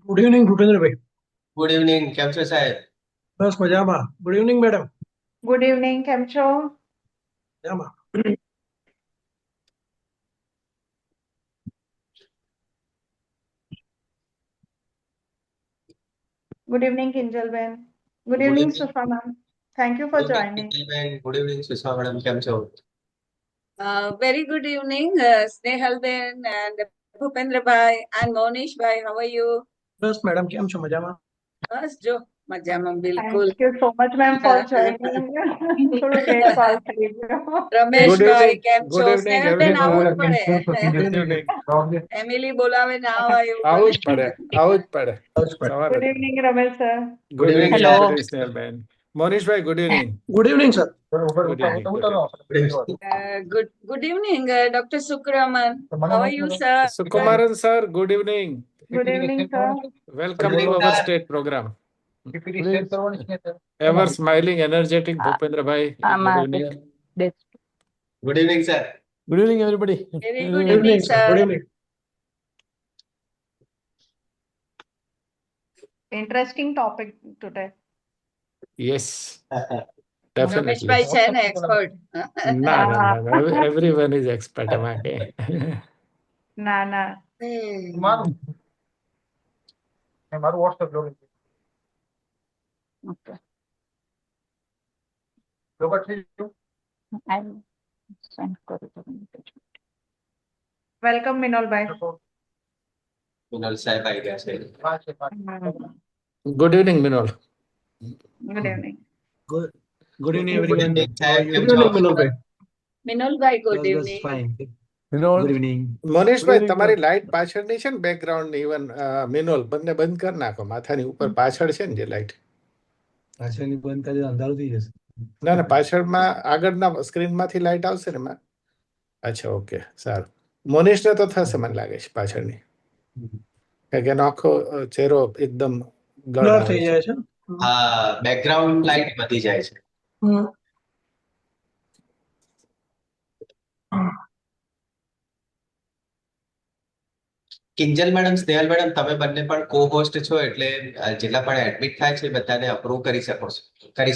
Good evening Bhupendrabhai. Good evening, કેમ છો સાહેબ? બસ મજામાં. Good evening madam. Good evening, કેમ છો? મજામાં. Good evening, Kinjalben. Good Good evening, evening. Sufa ma'am. Thank you for Good evening, joining. gentlemen. Good evening, Sushma madam, કેમ છો? Very good evening, Snehalben and Bhupendra bhai and Monish bhai. How are you? Bus madam, કેમ છો? મજામાં. બસ જો મજામાં બિલકુલ. Thank you so much, ma'am, for joining. થોડું late call થઈ ગયો. રમેશ Good ભાઈ evening. કેમ છો? Good evening, સ્નેહલબેન આવવું જ everyone. પડે. Good evening. ફેમિલી બોલાવે ના આવે એવું આવું જ બને. પડે આવું જ પડે બસ મેડમ. સવારે Good evening, Ramesh sir. Good evening, evening sir. સ્નેહલબેન. મોનીશભાઈ good evening. Good evening sir. Good evening. Good evening. Good evening, Dr. Sukraman. How are you, sir? Sukumaran sir good evening. Good evening, sir. Welcome Good to evening, our sir. State program. Ever smiling energetic ભૂપેન્દ્રભાઈ good evening. Good evening, sir. Good evening, everybody. Very good good evening, સર. Good sir. Evening. Interesting topic today. Yes Ramesh definitely. ભાઈ છે ને expert. ના everyone is expert એમાં કે. ના. મારું WhatsApp જોડે Okay. લોગર થઈ ગયું. I'll send કરું તમને. Welcome, Minol bhai. મિનલ સાહેબ આવી ગયા છે. Good evening Minol. Good evening. Good evening, Good everyone. evening, How are સાહેબ, you? કેમ ગુડ છો? ઇવનિંગ મિનોલભાઈ. મિનોલભાઈ good That's evening. fine. Minol. Good evening. મનીષભાઈ Good evening, તમારી લાઈટ પાછળની છે ને બેકગ્રાઉન્ડ ની ઇવન મિનોલ બંને બંધ કરી નાખો. માથાની ઉપર પાછળ છે ને જે લાઈટ. પાછળની બંધ કરી દો, અંધારું થઈ જશે. ના પાછળમાં આગળના સ્ક્રીનમાંથી લાઈટ આવશે ને એમાં. અચ્છા ઓકે સારું. મોનિશને તો થશે મને લાગે છે પાછળની. કારણ કે એનો આખો ચહેરો એકદમ બ્લર થઈ જાય છે. હા, બેકગ્રાઉન્ડ લાઈટ વધી જાય છે. કિંજલ મેડમ, સ્નેહલ મેડમ, તમે બંને પણ કો હોસ્ટ છો એટલે જેટલા પણ એડમિટ થાય છે બધાને અપ્રૂવ કરી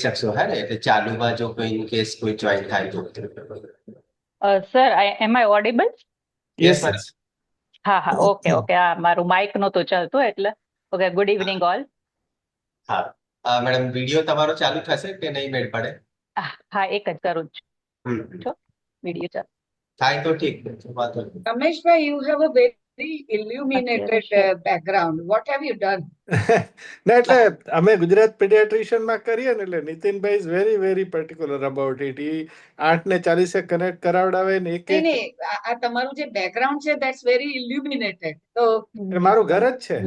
શકશો હે ને? એટલે ચાલુમાં જો કોઈ ઇન કેસ કોઈ જોઈન થાય તો. Sir, am I audible? Yes Yes, yes. હા ઓકે મારું માઇક નહોતું ચાલતું એટલે ઓકે ગુડ ઇવનિંગ ઓલ. હા મેડમ, વિડીયો તમારો ચાલુ થશે કે નહીં મેળ પડે? હા એક જ કરું હમ. છું વિડીયો ચાલુ. થાય તો ઠીક, વાંધો નહીં. Rameshbhai, you have a very illuminated background. What have you done? ના એટલે અમે ગુજરાત પીડિયાટ્રિશિયન માં કરીએ ને એટલે નીતિનભાઈ is very very particular about it. ઈ 8:40 કનેક્ટ કરાવડાવે ને એક નહીં, આ તમારું જે બેકગ્રાઉન્ડ છે that's very illuminated. તો મારું ઘર જ છે.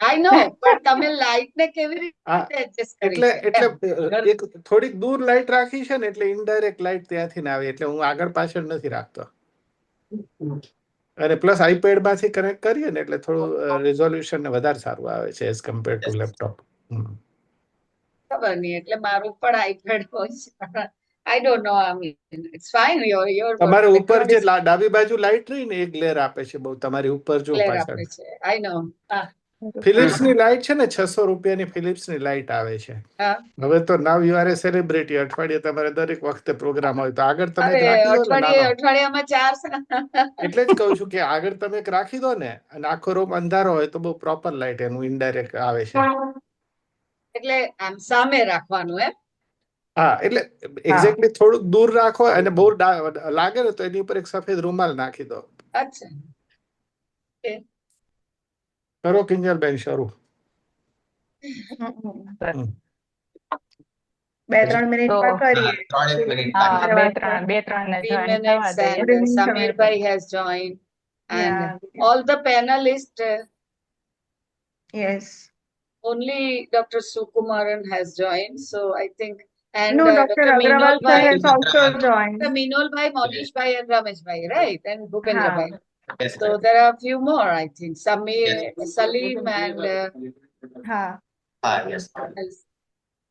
I know, પણ તમે લાઇટ ને કેવી રીતે એડજસ્ટ કરી એટલે છે? એક થોડીક દૂર લાઈટ રાખી છે ને એટલે ઇનડાયરેક્ટ લાઈટ ત્યાંથી ના આવે એટલે હું આગળ પાછળ નથી રાખતો. અને પ્લસ આઈપેડ માંથી કનેક્ટ કરીએ ને એટલે થોડું રિઝોલ્યુશન વધારે સારું આવે છે એઝ કમ્પેર ટુ લેપટોપ. ખબર નહીં, એટલે મારું પણ આઈપેડ હોય છે. I don't know, I mean, it's fine. Your તમારે ઉપર background જે is ડાબી બાજુ લાઈટ રહી ને એક ગ્લેર આપે છે બહુ. તમારી ઉપર જો clear પાછળ આપે છે. I know. હા. ફિલિપ્સ ની લાઈટ છે ને 600 રૂપિયાની ફિલિપ્સ ની લાઈટ આવે છે. હા. હવે તો now you are A celebrity. અઠવાડિયે તમારે દરેક વખતે પ્રોગ્રામ હોય તો આગળ તમે અરે રાખી દો ને નાનો. અઠવાડિયામાં 4 એટલે જ કહું છું કે આગળ તમે એક રાખી દો ને અને આખો રૂમ અંધારો હોય તો બહુ પ્રોપર લાઈટ એનું ઇનડાયરેક્ટ આવે છે. એટલે આમ સામે રાખવાનું એમ. હા એટલે એક્ઝેક્ટલી થોડુંક દૂર રાખો અને બહુ લાગે ને તો એની ઉપર એક સફેદ રૂમાલ નાખી દો. અચ્છા. કરો કિંજલબેન શરૂ. 2-3 મિનિટમાં કરીએ. 3 મિનિટ હા બાકી. બે ત્રણ ને 3 join થવા minutes દઈએ. and Samir bhai has joined and all the panelists, Yes. only Dr. Sukumaran has joined, so I think, and No, Dr. Agrawal sir has also joined. Minol bhai, Monish bhai and Ramesh bhai, right? And Bhupendra Ha. bhai. Yes, So there are a few more, I think. Samir, Salim and Ha. yes.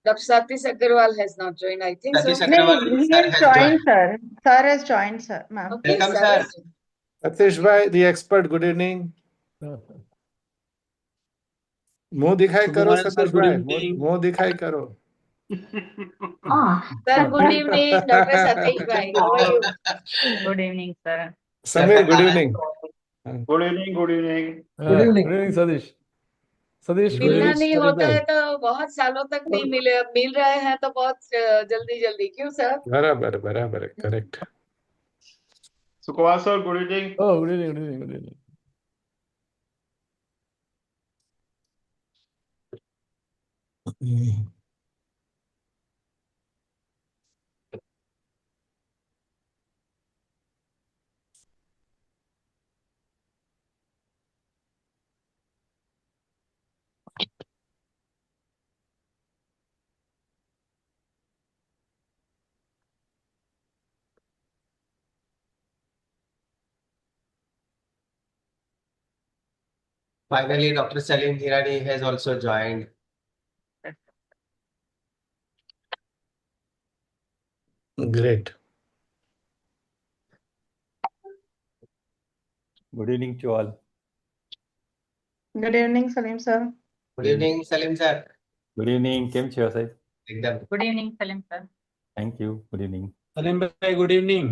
Dr. Satish Agarwal has not joined, I think. Satish So, Agarwal, He sir has has joined, joined. sir. Sir has joined, sir, ma'am. okay, Welcome, sir. sir. Satishbhai the expert good evening. मुंह दिखाई करो Sukumaran sir, Satish good भाई, evening. मुंह दिखाई करो. Sir, good evening, Dr. Satish Bhai. How are you? Good evening, sir. Samir, good evening. Good evening good evening Good evening, Sadish. Sadish, good मिलना evening. नहीं Sadish होता bhai. है तो बहुत सालों तक नहीं मिले, अब मिल रहे हैं तो बहुत जल्दी जल्दी, क्यों सर? बराबर बराबर correct. Sukumar sir good evening Oh, good evening, good evening, good evening. Finally, Dr. Salim Hirani has also joined. Great. Good evening to all. Good evening, Salim sir. Good evening, Salim sir. Good evening. Kim Chair, sir. Ekdam. Good evening, Salim, sir. Thank you. Good evening. Salim bhai, good evening.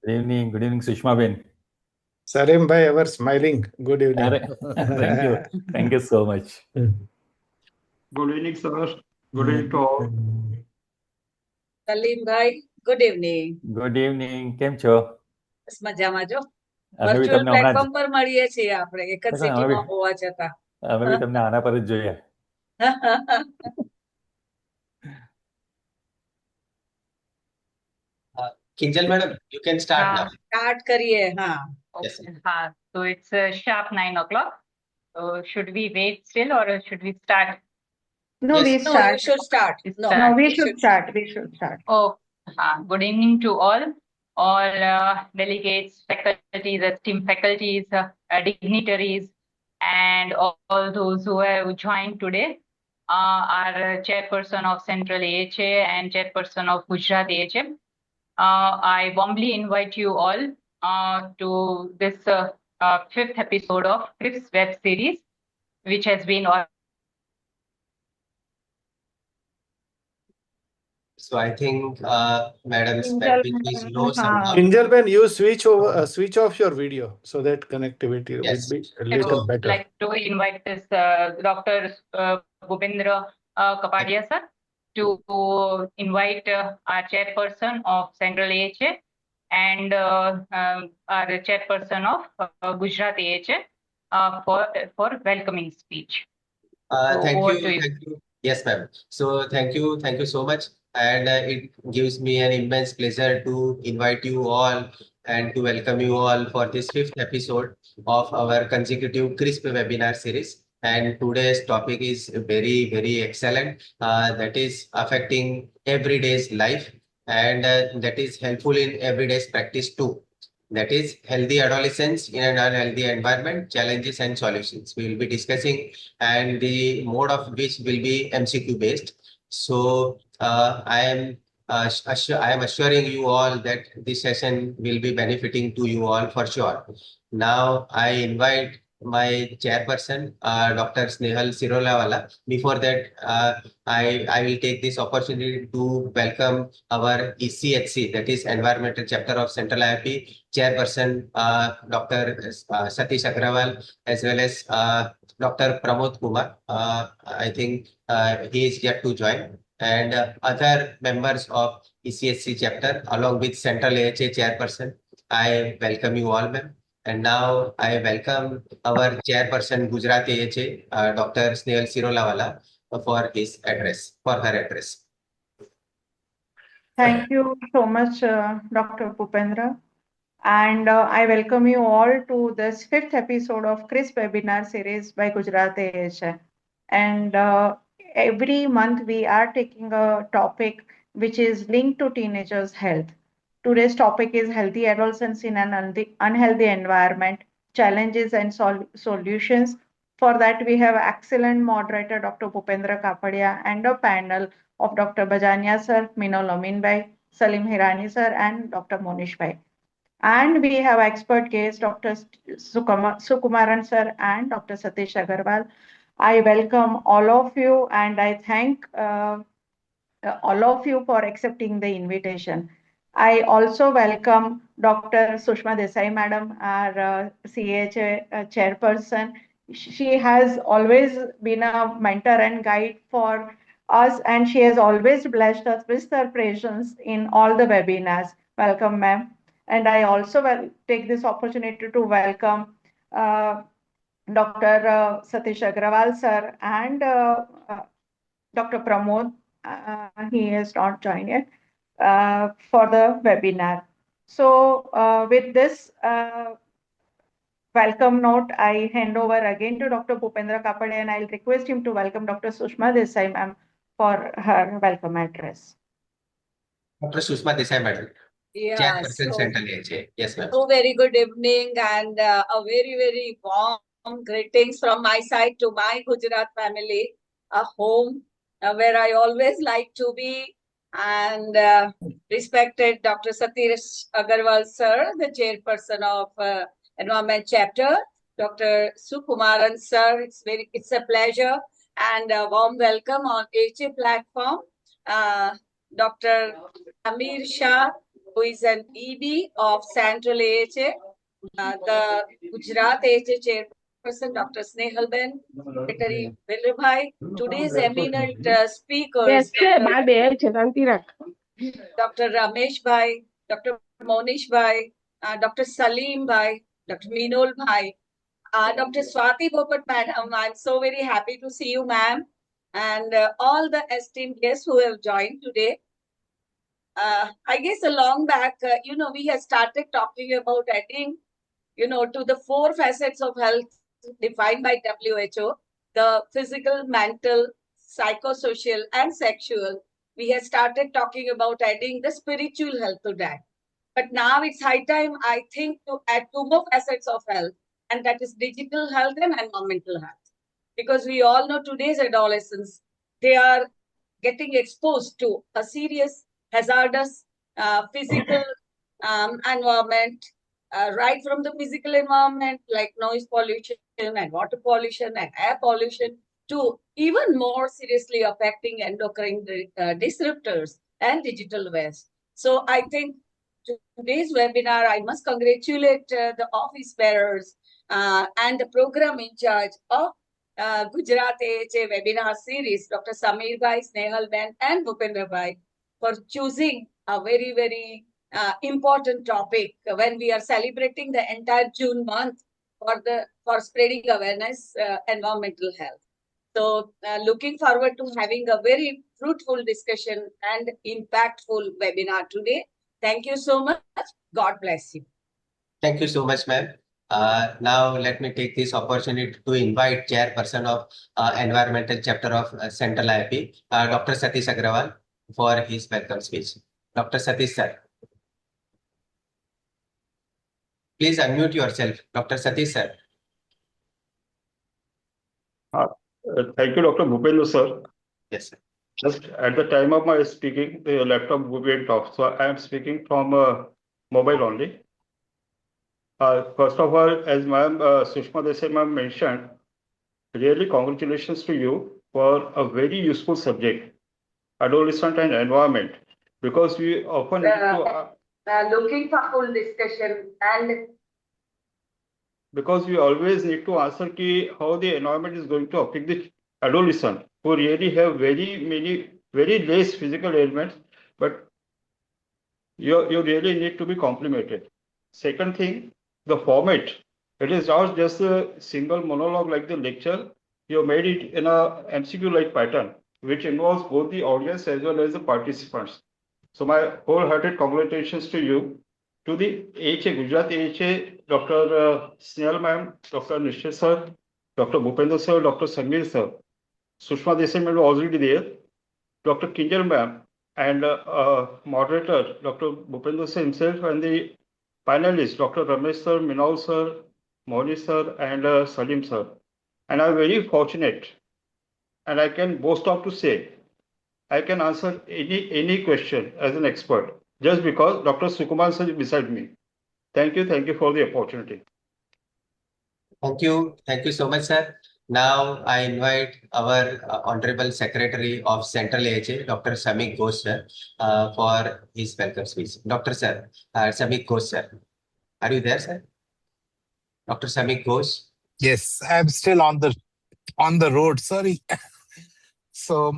Good evening. Good evening, Sushma Ben. Salim bhai, ever smiling. Good evening. Thank you. Thank you so much. Good evening sir good evening to all Salim bhai, good evening. Good evening. Kim Chair. બસ મજામાં જો. અમે બી virtual તમને હમણાં platform પર મળીએ છીએ આપણે, એક જ અમે સિટીમાં બી હોવા છતાં. તમને આના પર જ જોઈએ. Kinjal madam, you can start now. Start કરીએ, હા. Yes. Okay. So it's sharp 9 o'clock. So should we wait still or should we start? No, Yes. we No, start. you should start. No, No, we we should start. We should start. Oh, good evening to all delegates, faculties, esteemed faculties, dignitaries, and all those who have joined today. Our chairperson of Central AHA and chairperson of Gujarat AHA. I warmly invite you all to this fifth episode of fifth web series, which has been So I think madam's Kinjal bandwidth is madam, low somehow. Kinjal Ben, you switch off your video so that connectivity Yes. will be a little would better. like to invite this Dr. Bhupendra Kapadia sir to invite our chairperson of Central AHA and our chairperson of Gujarat AHA for welcoming speech. So Thank over you, to you. thank you. Yes, ma'am. So thank you so much. And it gives me an immense pleasure to invite you all and to welcome you all for this fifth episode of our consecutive CRISP webinar series. And today's topic is very, very excellent. That is affecting everyday's life and that is helpful in everyday's practice too. That is healthy adolescence in an unhealthy environment, challenges and solutions. We will be discussing and the mode of which will be MCQ based. So I am assuring you all that this session will be benefiting to you all for sure. Now I invite my chairperson, Dr. Snehal Sirolawala. Before that, I will take this opportunity to welcome our ECHC, that is Environmental Chapter of Central IIP, chairperson Dr. Satish Agrawal, as well as Dr. Pramod Kumar. I think he is yet to join. And other members of ECSC chapter, along with Central AHA chairperson, I welcome you all, ma'am. And now I welcome our chairperson, Gujarat AHA, Dr. Snehal Sirolawala, for his address, for her address. Thank you so much, Dr. Bhupendra. And I welcome you all to this fifth episode of CRISP webinar series by Gujarat AHA. And every month we are taking a topic which is linked to teenagers' health. Today's topic is healthy adolescence in an unhealthy environment, challenges and solutions. For that, we have excellent moderator Dr. Bhupendra Kapadia and a panel of Dr. Bajania sir, Minol Amin bhai, Salim Hirani sir, and Dr. Monish bhai. And we have expert guests Dr. Sukumaran sir and Dr. Satish Agarwal. I welcome all of you and I thank all of you for accepting the invitation. I also welcome Dr. Sushma Desai Madam, our CHA chairperson. She has always been a mentor and guide for us, and she has always blessed us with her presence in all the webinars. Welcome, ma'am. And I also will take this opportunity to welcome Dr. Satish Agrawal, sir, and Dr. Pramod. He has not joined yet for the webinar. So with this welcome note, I hand over again to Dr. Bhupendra Kapade and I'll request him to welcome Dr. Sushma Desai ma'am for her welcome address. Dr. Sushma Desai Madam, Yeah, Chairperson so, Central AHA. Yes, ma'am. so very good evening and a very, very warm greetings from my side to my Gujarat family, a home where I always like to be. And respected Dr. Satish Agarwal, sir, the chairperson of Environment Chapter, Dr. Sukumaran, sir, it's a pleasure and a warm welcome on AHA platform. Dr. Amir Shah, who is an ED of Central AHA, the Gujarat AHA chairperson, Dr. Snehalben, Secretary Vilrabhai, today's eminent speakers, Dr. Ramesh Bhai, Dr. Monish Bhai, Dr. Salim Bhai, Dr. Minol Bhai, Dr. Swati Bopat Madam. I'm so very happy to see you, ma'am, and all the esteemed guests who have joined today. I guess a long back, we have started talking about adding, to the 4 facets of health defined by WHO, the physical, mental, psychosocial, and sexual. We have started talking about adding the spiritual health to that. But now it's high time, I think, to add 2 more facets of health, and that is digital health and environmental health. Because we all know today's adolescents, they are getting exposed to a serious, hazardous physical environment, right from the physical environment like noise pollution and water pollution and air pollution to even more seriously affecting endocrine disruptors and digital waste. So I think today's webinar, I must congratulate the office bearers and the program in charge of Gujarat AHA webinar series, Dr. Samir Bhai, Snehal Ben, and Bhupendra Bhai, for choosing a very, very important topic when we are celebrating the entire June month for spreading awareness, environmental health. So looking forward to having a very fruitful discussion and impactful webinar today. Thank you so much. God bless you. Thank you so much, ma'am. Now let me take this opportunity to invite Chairperson of Environmental Chapter of Central IIP, Dr. Satish Agrawal, for his welcome speech. Dr. Satish, sir. Please unmute yourself, Dr. Satish, sir. Thank you, Dr. Bhupendra, sir. Yes, sir. Just at the time of my speaking, the laptop went off, so I am speaking from mobile only. First of all, as Ma'am Sushma Desai ma'am mentioned, really congratulations to you for a very useful subject, adolescent and environment, because we often need to Looking for full discussion and because we always need to answer how the environment is going to affect the adolescent who really have very less physical ailments, but you really need to be complimented. Second thing, the format. It is not just a single monologue like the lecture. You made it in a MCQ-like pattern, which involves both the audience as well as the participants. So my wholehearted congratulations to you, to the AHA, Gujarat AHA, Dr. Snehal ma'am, Dr. Nishit sir, Dr. Bhupendra sir, Dr. Samir sir, Sushma Desai ma'am was already there, Dr. Kinjal ma'am, and moderator, Dr. Bhupendra sir himself, and the finalists, Dr. Ramesh sir, Minal sir, Moni sir, and Salim sir. And I'm very fortunate, and I can boast of to say, I can answer any question as an expert, just because Dr. Sukumar sir is beside me. Thank you for the opportunity. Thank you so much, sir. Now I invite our Honorable Secretary of Central AHA, Dr. Samik Ghosh, sir, for his welcome speech. Dr. Sir, Samik Ghosh, sir. Are you there, sir? Dr. Samik Ghosh? Yes, I'm still on the road. Sorry. So,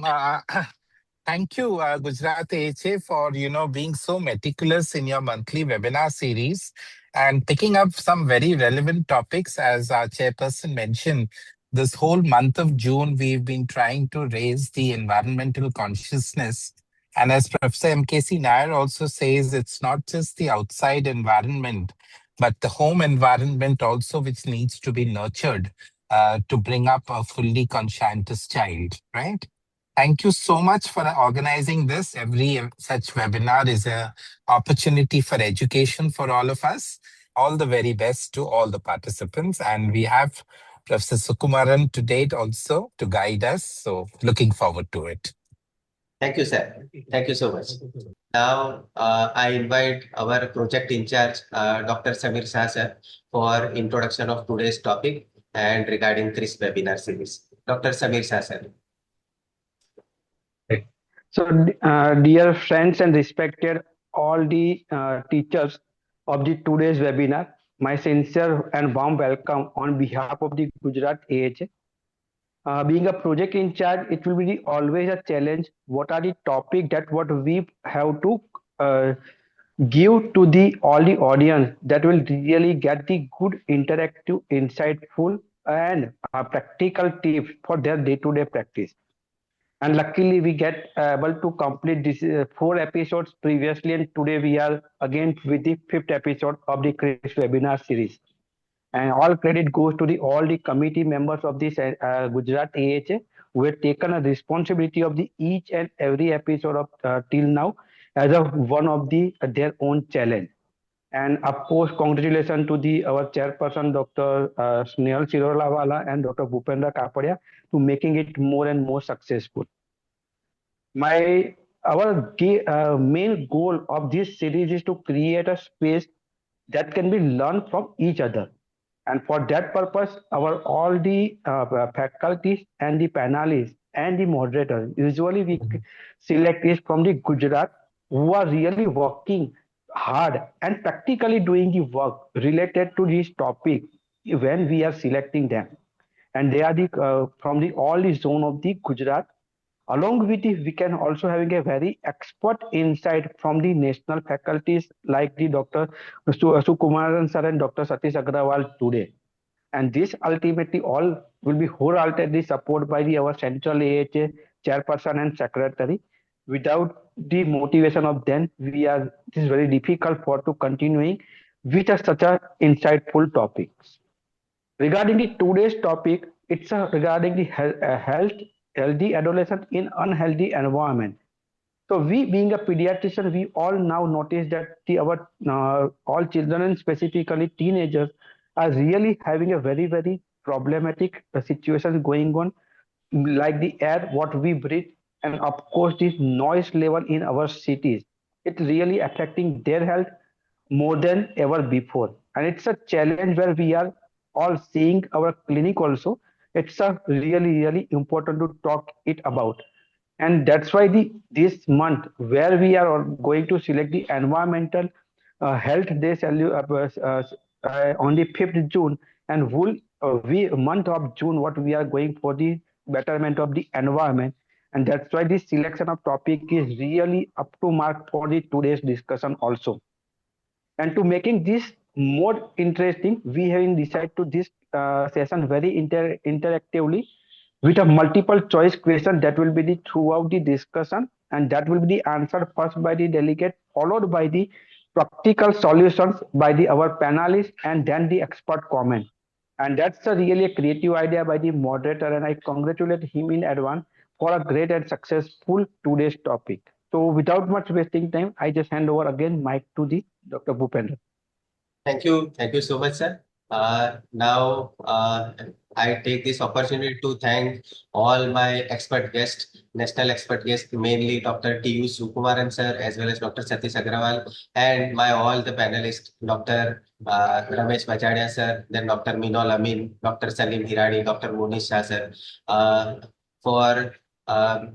thank you, Gujarat AHA, for being so meticulous in your monthly webinar series and picking up some very relevant topics. As our chairperson mentioned, this whole month of June, we've been trying to raise the environmental consciousness. And as Professor M.K.C. Nair also says, it's not just the outside environment, but the home environment also, which needs to be nurtured to bring up a fully conscientious child, right? Thank you so much for organizing this. Every such webinar is an opportunity for education for all of us. All the very best to all the participants. And we have Professor Sukumaran to date also to guide us. So looking forward to it. Thank you, sir. Thank you so much. Now, I invite our project in charge, Dr. Samir Shah, sir, for introduction of today's topic and regarding CRISP webinar series. Dr. Samir Shah, sir. So, dear friends and respected all the teachers of the today's webinar, my sincere and warm welcome on behalf of the Gujarat AHA. Being a project in charge, it will be always a challenge. What are the topic that what we have to give to the all the audience that will really get the good interactive, insightful, and practical tips for their day-to-day practice. And luckily we get able to complete this 4 episodes previously, and today we are again with the 5th episode of the Chris webinar series. And all credit goes to the all the committee members of this Gujarat AHA who have taken a responsibility of the each and every episode of till now as a one of the their own challenge. And of course, congratulations to the our chairperson, Dr. Snehal Sirolawala and Dr. Bhupendra Kapadia to making it more and more successful. My our main goal of this series is to create a space that can be learned from each other, and for that purpose our all the faculties and the panelists and the moderators usually we select is from the Gujarat who are really working hard and practically doing the work related to this topic when we are selecting them, and they are the from the all the zone of the Gujarat. Along with this, we can also having a very expert insight from the national faculties like the Dr. Sukumaran sir and Dr. Satish Agrawal today. And this ultimately all will be wholeheartedly supported by the our central AHA chairperson and secretary. Without the motivation of them, we are it is very difficult for to continuing with such a insightful topics. Regarding the today's topic, it's regarding the healthy adolescent in unhealthy environment. So we, being a pediatrician, we all now notice that our all children and specifically teenagers are really having a very problematic situation going on, like the air what we breathe, and of course this noise level in our cities. It's really affecting their health more than ever before, and it's a challenge where we are all seeing our clinic also. It's a really important to talk it about, and that's why the this month where we are going to select the environmental health day on the 5th June, and whole we month of June what we are going for the betterment of the environment, and that's why this selection of topic is really up to mark for the today's discussion also. And to making this more interesting, we have decided to this session very interactively with a multiple choice question that will be the throughout the discussion, and that will be the answer first by the delegate, followed by the practical solutions by the our panelists, and then the expert comment. And that's a really a creative idea by the moderator, and I congratulate him in advance for a great and successful today's topic. So without much wasting time, I just hand over again mic to the Dr. Bhupendra. Thank you. Thank you so much, sir. Now, I take this opportunity to thank all my expert guests, national expert guests, mainly Dr. T.U. Sukumaran sir, as well as Dr. Satish Agrawal, and my all the panelists, Dr. Ramesh Bajadia sir, then Dr. Minol Amin, Dr. Salim Hirani, Dr. Monish Shah sir, for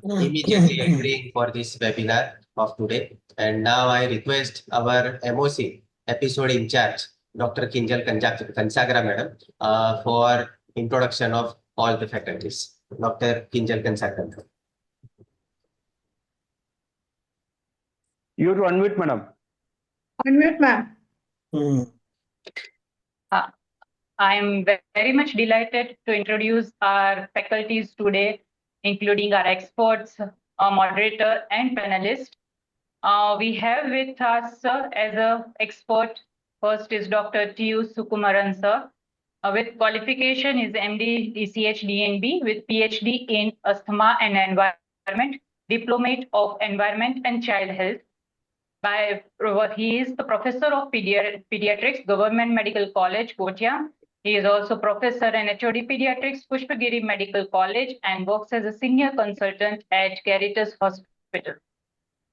immediately agreeing for this webinar of today. And now I request our MOC, episode in charge, Dr. Kinjal Kansagra madam, for introduction of all the faculties. Dr. Kinjal Kansagra. You have to unmute, madam. Unmute, ma'am. I am very much delighted to introduce our faculties today, including our experts, our moderator, and panelists. We have with us as an expert, first is Dr. T.U. Sukumaran sir. With qualification is MD DCH DNB with PhD in Asthma and Environment, Diplomate of Environment and Child Health. He is the Professor of Pediatrics, Government Medical College, Kottayam. He is also Professor and HOD Pediatrics, Pushpagiri Medical College, and works as a Senior Consultant at Caritas Hospital.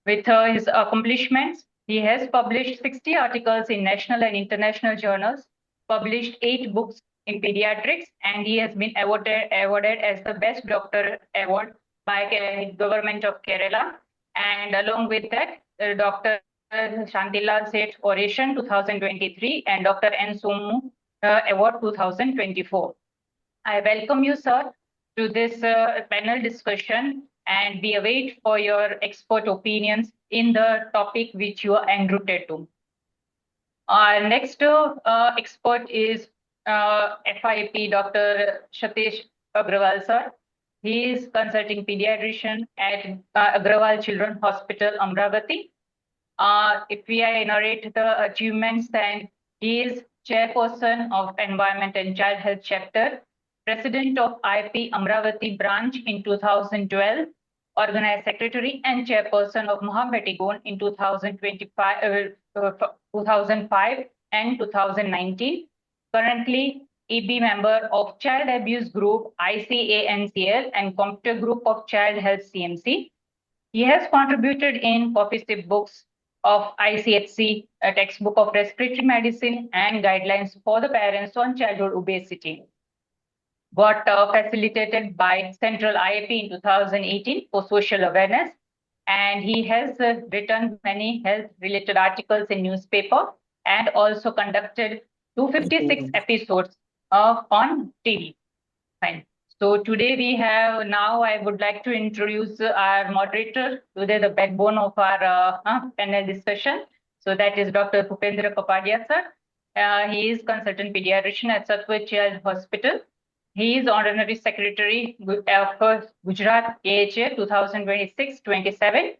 With his accomplishments, he has published 60 articles in national and international journals, published 8 books in pediatrics, and he has been awarded as the Best Doctor Award by Government of Kerala. And along with that, Dr. Shantilal Seth Oration 2023 and Dr. N. Somu Award 2024. I welcome you, sir, to this panel discussion, and we await for your expert opinions in the topic which you are en route to. Our next expert is FIP Dr. Satish Agrawal, sir. He is consulting pediatrician at Agrawal Children's Hospital, Amravati. If we narrate the achievements, then he is chairperson of Environment and Child Health Chapter, president of IP Amravati branch in 2012, organized secretary and chairperson of Mahabetigon in 2005 and 2019. Currently, EB member of Child Abuse Group ICANCL and Computer Group of Child Health CMC. He has contributed in copious books of ICHC, a textbook of respiratory medicine and guidelines for the parents on childhood obesity. Got facilitated by Central IAP in 2018 for social awareness. And he has written many health-related articles in newspaper and also conducted 256 episodes on TV. Fine. So today we have, now I would like to introduce our moderator, today the backbone of our panel discussion. So that is Dr. Bhupendra Kapadia, sir. He is consultant pediatrician at Satwa Child Hospital. He is honorary secretary of Gujarat AHA 2026-27,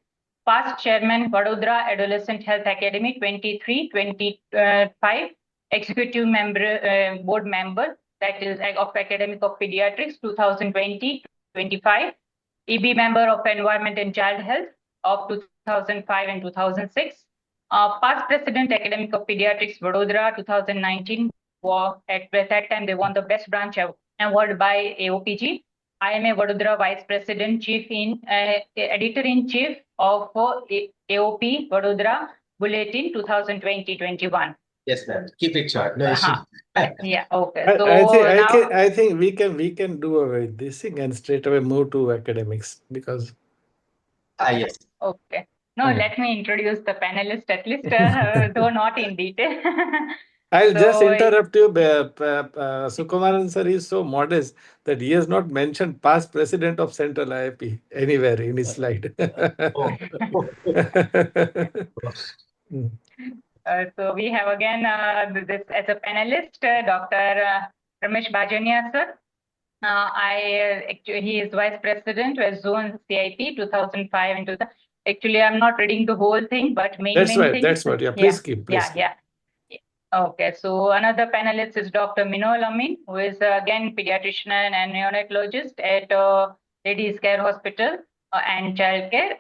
past chairman Vadodara Adolescent Health Academy 23-25, executive member, board member, that is of Academic of Pediatrics 2020-25, EB member of Environment and Child Health of 2005 and 2006, past president Academic of Pediatrics Vadodara 2019. At that time, they won the Best Branch Award by AOPG. IMA Vadodara Vice President, Editor-in-Chief of AOP Vadodara Bulletin 2020-21. Yes, ma'am. Keep it short. No issue. Yeah. Okay. So I think we can do away with this thing and straight away move to academics because. Yes. Okay. No, let me introduce the panelists at least, though not in detail. I'll just interrupt you. Sukumaran sir is so modest that he has not mentioned past president of Central IIP anywhere in his slide. So we have again this as a panelist, Dr. Ramesh Bajania, sir. He is vice president with Zone CIP 2005 and 2000. Actually, I'm not reading the whole thing, but That's what. Yeah, please keep. Yeah. Okay, so another panelist is Dr. Minol Amin, who is again pediatrician and neonatologist at Ladies Care Hospital and Child Care,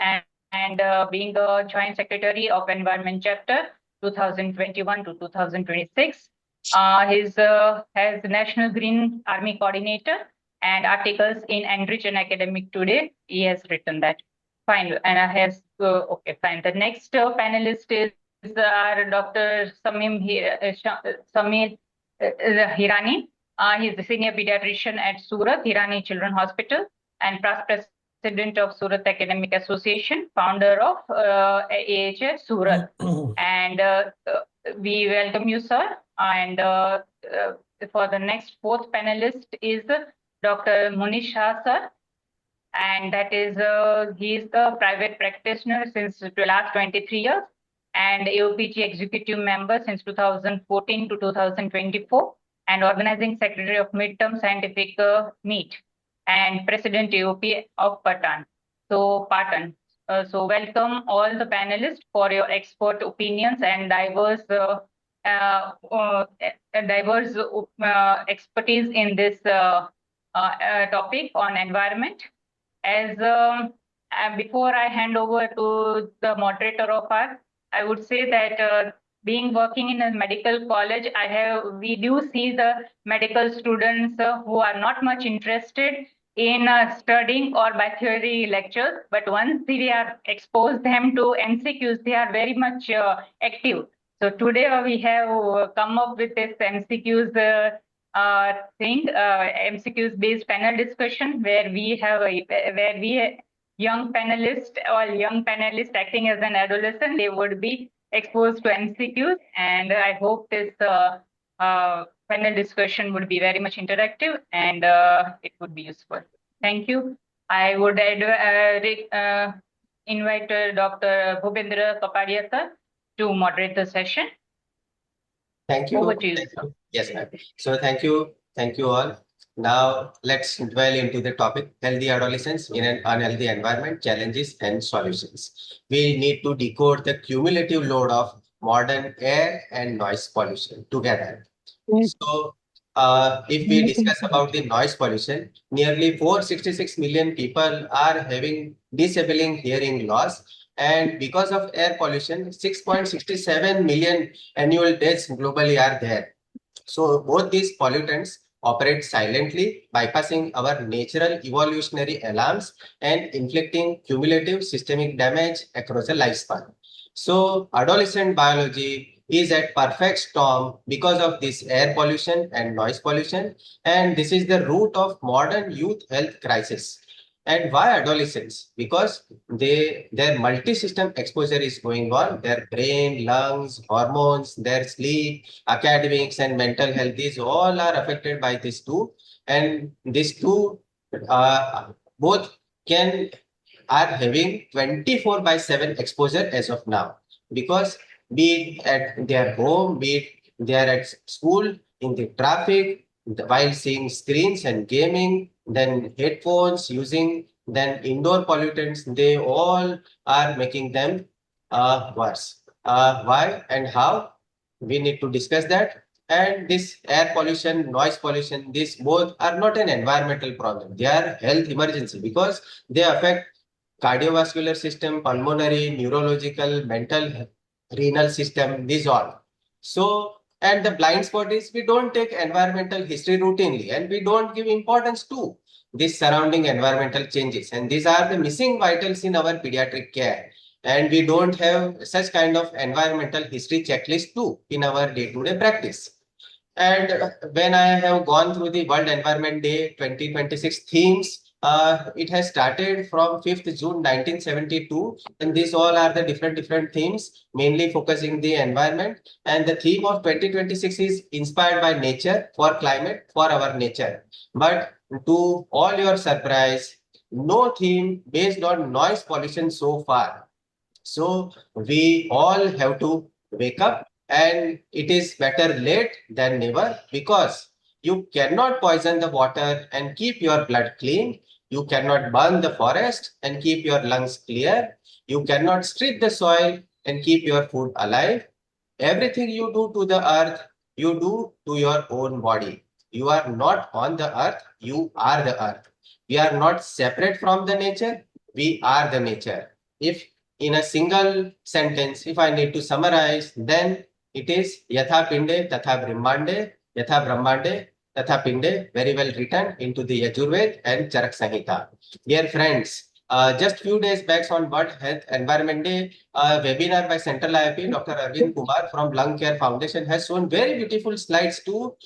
and being the joint secretary of Environment Chapter 2021 to 2026. He's has National Green Army Coordinator and articles in Enrich and Academic Today. He has written that. Fine. And I has okay, fine. The next panelist is Dr. Samir Hirani. He's the senior pediatrician at Surat Hirani Children Hospital and past president of Surat Academic Association, founder of AHS Surat. And we welcome you, sir. And for the next fourth panelist is Dr. Munish Shah, sir. And that is, he is the private practitioner since the last 23 years and AOPG executive member since 2014 to 2024 and organizing secretary of midterm scientific meet and president AOP of Patan. So welcome all the panelists for your expert opinions and diverse expertise in this topic on environment. As before I hand over to the moderator of us, I would say that being working in a medical college, we do see the medical students who are not much interested in studying or by theory lectures, but once we are exposed them to MCQs, they are very much active. So today we have come up with this MCQs MCQs based panel discussion where we young panelists acting as an adolescent, they would be exposed to MCQs, and I hope this panel discussion would be very much interactive and it would be useful. Thank you. I would invite Dr. Bhupendra Kapadia sir to moderate the session. Thank you. Over to you, sir. Yes, ma'am. So thank you all. Now let's dwell into the topic, healthy adolescence in an unhealthy environment, challenges and solutions. We need to decode the cumulative load of modern air and noise pollution together. So if we discuss about the noise pollution, nearly 466 million people are having disabling hearing loss. And because of air pollution, 6.67 million annual deaths globally are there. So both these pollutants operate silently, bypassing our natural evolutionary alarms and inflicting cumulative systemic damage across a lifespan. So adolescent biology is at perfect storm because of this air pollution and noise pollution. And this is the root of modern youth health crisis. And why adolescents? Because their multi-system exposure is going on. Their brain, lungs, hormones, their sleep, academics, and mental health is all are affected by these two. And these two both are having 24/7 exposure as of now. Because be it at their home, be it they are at school, in the traffic, while seeing screens and gaming, then headphones using, then indoor pollutants, they all are making them worse. Why and how? We need to discuss that. And this air pollution, noise pollution, these both are not an environmental problem. They are health emergency because they affect cardiovascular system, pulmonary, neurological, mental, renal system, these all. So, and the blind spot is we don't take environmental history routinely and we don't give importance to these surrounding environmental changes. And these are the missing vitals in our pediatric care. And we don't have such kind of environmental history checklist too in our day-to-day practice. And when I have gone through the World Environment Day 2026 themes, it has started from 5th June 1972, and these all are the different themes, mainly focusing the environment. And the theme of 2026 is inspired by nature, for climate, for our nature. But to all your surprise, no theme based on noise pollution so far. So we all have to wake up, and it is better late than never, because you cannot poison the water and keep your blood clean. You cannot burn the forest and keep your lungs clear. You cannot strip the soil and keep your food alive. Everything you do to the earth, you do to your own body. You are not on the earth, you are the earth. We are not separate from the nature, we are the nature. If in a single sentence, if I need to summarize, then It is Yatha Pinde Tatha Brahmande, Yatha Brahmande Tatha Pinde, very well written into the Yajurved and Charak Samhita. Dear friends, just few days back on World Health Environment Day, a webinar by Central IIP, Dr. Arvind Kumar from Lung Care Foundation has shown very beautiful slides to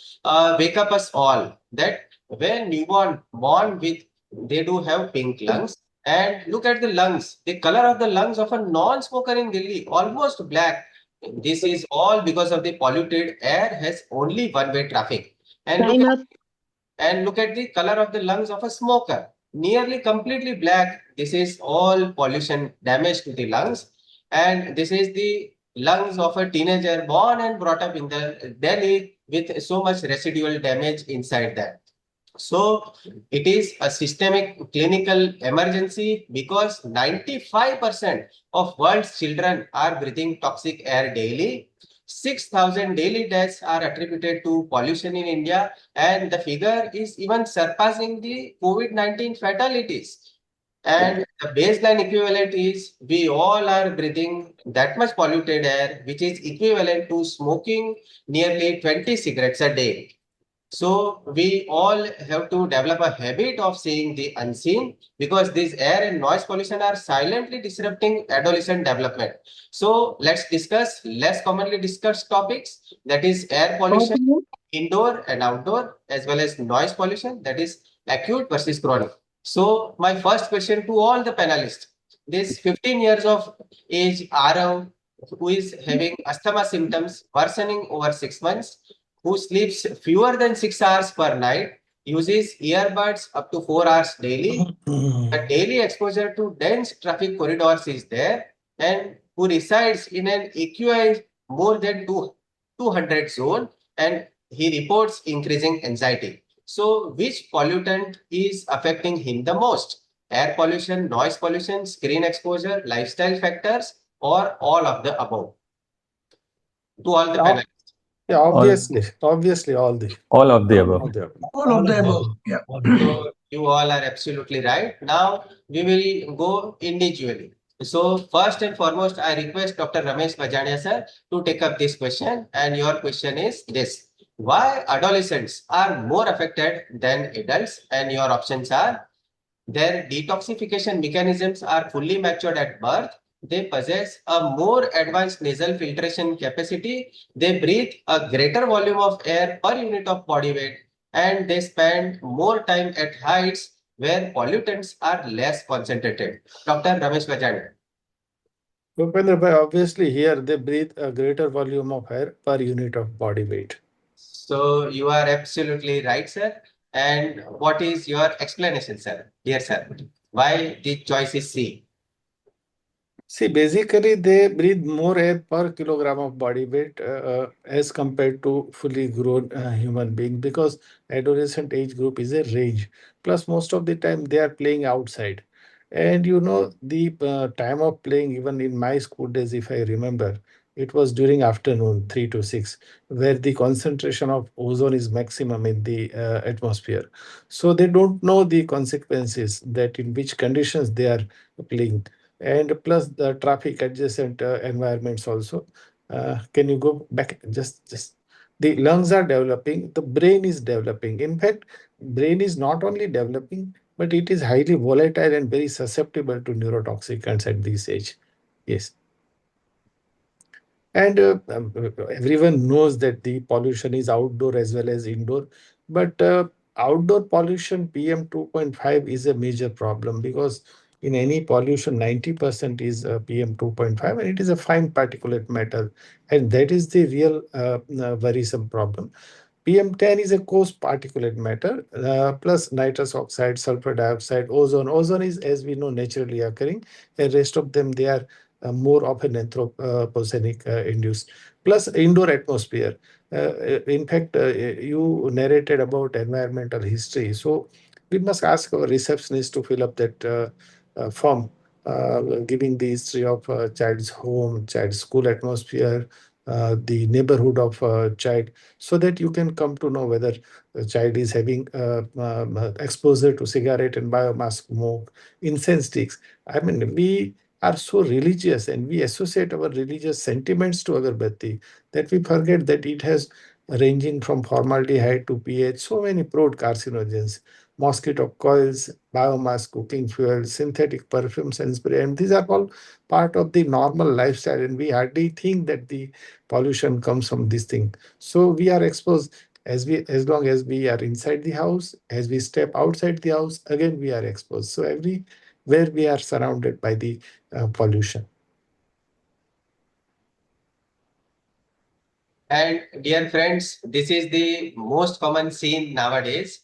wake up us all that when newborn born with, they do have pink lungs. And look at the lungs, the color of the lungs of a non-smoker in Delhi, almost black. This is all because of the polluted air has only one-way traffic. And look at the color of the lungs of a smoker, nearly completely black. This is all pollution damage to the lungs. And this is the lungs of a teenager born and brought up in the Delhi with so much residual damage inside that. So it is a systemic clinical emergency because 95% of world's children are breathing toxic air daily. 6,000 daily deaths are attributed to pollution in India, and the figure is even surpassing the COVID-19 fatalities. And the baseline equivalent is we all are breathing that much polluted air, which is equivalent to smoking nearly 20 cigarettes a day. So we all have to develop a habit of seeing the unseen because this air and noise pollution are silently disrupting adolescent development. So let's discuss less commonly discussed topics, that is air pollution, indoor and outdoor, as well as noise pollution, that is acute versus chronic. So my first question to all the panelists, this 15 years of age Arav who is having asthma symptoms worsening over 6 months, who sleeps fewer than 6 hours per night, uses earbuds up to 4 hours daily, the daily exposure to dense traffic corridors is there, and who resides in an AQI more than 200 zone, and he reports increasing anxiety. So, which pollutant is affecting him the most? Air pollution, noise pollution, screen exposure, lifestyle factors, or all of the above? To all the panelists. Yeah, obviously, all of the above. All of the above. Yeah. So you all are absolutely right. Now we will go individually. So first and foremost, I request Dr. Ramesh Bajania sir to take up this question. And your question is this: why adolescents are more affected than adults? And your options are: their detoxification mechanisms are fully matured at birth. They possess a more advanced nasal filtration capacity. They breathe a greater volume of air per unit of body weight, and they spend more time at heights where pollutants are less concentrated. Dr. Ramesh Vajani. Bhupendra bhai, obviously here they breathe a greater volume of air per unit of body weight. So you are absolutely right, sir. And what is your explanation, sir? Dear sir, why the choice is C? See, basically they breathe more air per kilogram of body weight as compared to fully grown human being, because adolescent age group is a range. Plus, most of the time they are playing outside. And you know, the time of playing, even in my school days, if I remember, it was during afternoon, 3 to 6, where the concentration of ozone is maximum in the atmosphere. So they don't know the consequences, that in which conditions they are playing, and plus the traffic adjacent environments also. Can you go back? Just the lungs are developing, the brain is developing. In fact, brain is not only developing, but it is highly volatile and very susceptible to neurotoxicants at this age. Yes. And everyone knows that the pollution is outdoor as well as indoor. But outdoor pollution, PM 2.5, is a major problem, because in any pollution, 90% is PM 2.5, and it is a fine particulate matter. And that is the real worrisome problem. PM10 is a coarse particulate matter, plus nitrous oxide, sulfur dioxide, ozone. Ozone is, as we know, naturally occurring. The rest of them, they are more of an anthropogenic induced. Plus indoor atmosphere. In fact, you narrated about environmental history. So we must ask our receptionist to fill up that form, giving the history of child's home, child's school atmosphere, the neighborhood of child, so that you can come to know whether the child is having exposure to cigarette and biomass smoke, incense sticks. I mean, we are so religious and we associate our religious sentiments to agarbatti that we forget that it has ranging from formaldehyde to pH, so many broad carcinogens, mosquito coils, biomass cooking fuel, synthetic perfumes and spray. And these are all part of the normal lifestyle. And we hardly think that the pollution comes from this thing. So we are exposed as long as we are inside the house, as we step outside the house, again we are exposed. So everywhere we are surrounded by the pollution. And dear friends, this is the most common scene nowadays.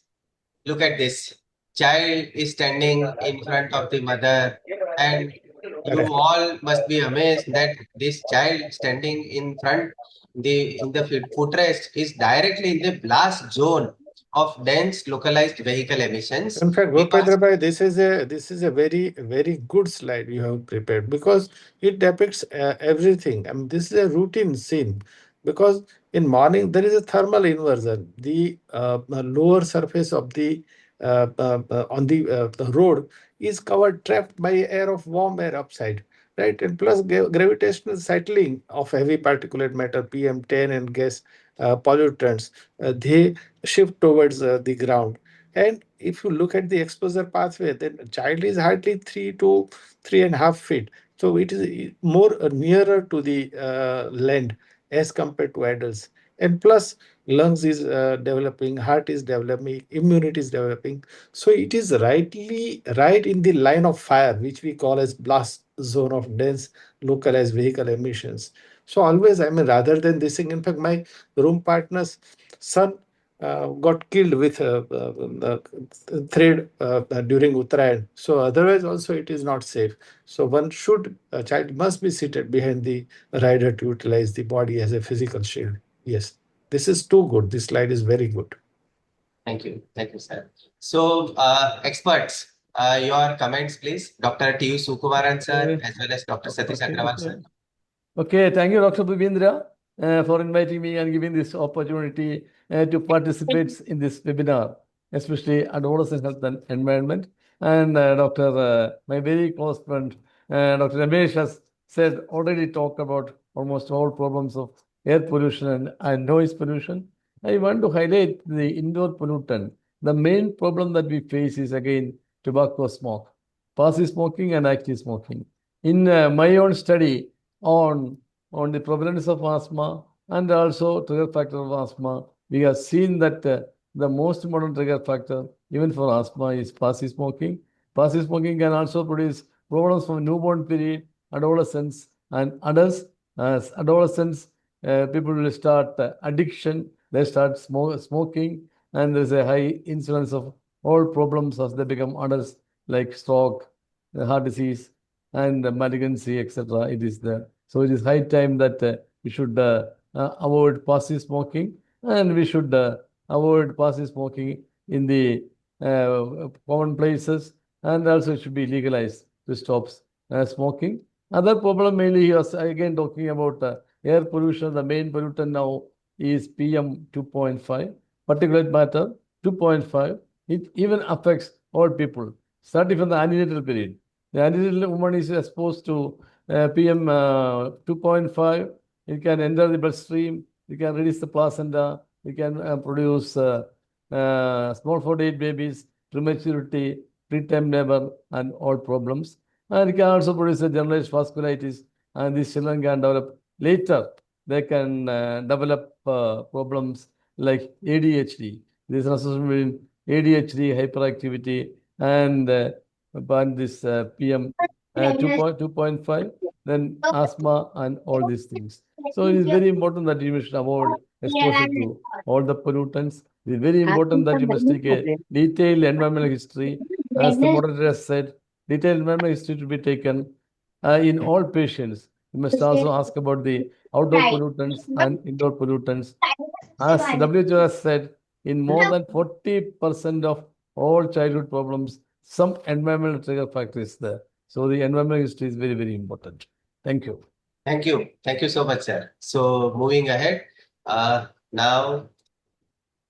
Look at this. Child is standing in front of the mother, and you Correct. all must be amazed that this child standing in front in the footrest is directly in the blast zone of dense localized vehicle emissions. In fact, Because Bhupendra Bhai, this is a very good slide you have prepared because it depicts everything. I mean, this is a routine scene because in morning there is a thermal inversion. The lower surface of the on the road is covered, trapped by air of warm air upside, right? And plus gravitational settling of heavy particulate matter PM10 and gas pollutants, they shift towards the ground. And if you look at the exposure pathway, then a child is hardly 3 to 3.5 feet. So it is more nearer to the land as compared to adults. And plus, lungs is developing, heart is developing, immunity is developing. So it is right in the line of fire, which we call as blast zone of dense localized vehicle emissions. So always, I mean, rather than this thing, in fact, my room partner's son got killed with a thread during Uttarayan. So otherwise also it is not safe. So a child must be seated behind the rider to utilize the body as a physical shield. Yes, this is too good. This slide is very good. thank you, sir. So, experts, your comments, please. Dr. T.U. Sukumaran, sir, Okay. as well as Dr. Satish Agrawal, sir. Okay, thank you, Dr. Bhupendra, for inviting me and giving this opportunity to participate in this webinar, especially adolescent health and environment. And my very close friend, Dr. Ramesh has already talked about almost all problems of air pollution and noise pollution. I want to highlight the indoor pollutant. The main problem that we face is again tobacco smoke, passive smoking and active smoking. In my own study, on the prevalence of asthma and also trigger factor of asthma, we have seen that the most important trigger factor even for asthma is passive smoking. Passive smoking can also produce problems from newborn period, adolescence, and adults. As adolescents, people will start addiction, they start smoking, and there's a high incidence of all problems as they become adults, like stroke, heart disease, and malignancy, etc. It is there. So it is high time that we should avoid passive smoking, and we should avoid passive smoking in the common places, and also it should be legalized to stop smoking. Other problem mainly he was again talking about air pollution. The main pollutant now is PM 2.5, particulate matter 2.5. It even affects all people, starting from the antenatal period. The antenatal woman is exposed to PM 2.5. It can enter the bloodstream. It can release the placenta. It can produce small 48 babies, prematurity, preterm labor, and all problems. And it can also produce a generalized vasculitis. And these children can develop later. They can develop problems like ADHD. This is associated with ADHD, hyperactivity, and this PM 2.5, then asthma and all these things. So it is very important that you should avoid exposure to all the pollutants. It is very important that you must take a detailed environmental history. As the moderator has said, detailed environmental history to be taken in all patients. You must also ask about the outdoor pollutants and indoor pollutants. As WHO has said, in more than 40% of all childhood problems, some environmental trigger factor is there. So the environmental history is very important. Thank you. Thank you. Thank you so much, sir. So moving ahead, now,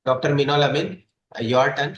Dr. Minol Amin, your turn.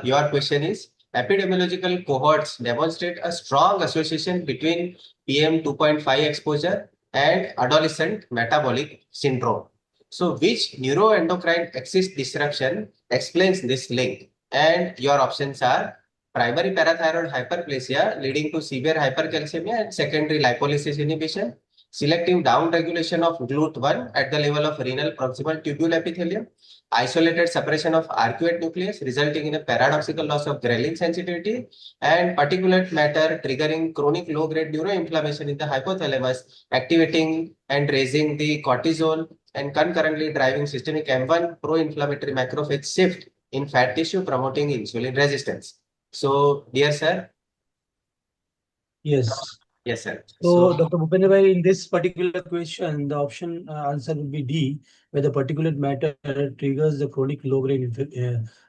Your question is, epidemiological cohorts demonstrate a strong association between PM 2.5 exposure and adolescent metabolic syndrome. So, which neuroendocrine axis disruption explains this link? And your options are primary parathyroid hyperplasia leading to severe hypercalcemia and secondary lipolysis inhibition, selective downregulation of GLUT1 at the level of renal proximal tubule epithelium, isolated suppression of arcuate nucleus resulting in a paradoxical loss of ghrelin sensitivity, and particulate matter triggering chronic low-grade neuroinflammation in the hypothalamus, activating and raising the cortisol and concurrently driving systemic M1 pro-inflammatory macrophage shift in fat tissue promoting insulin resistance. So, dear sir. Yes. Yes, sir. So, Dr. Bhupendra, in this particular question, the option answer would be D, where the particulate matter triggers the chronic low-grade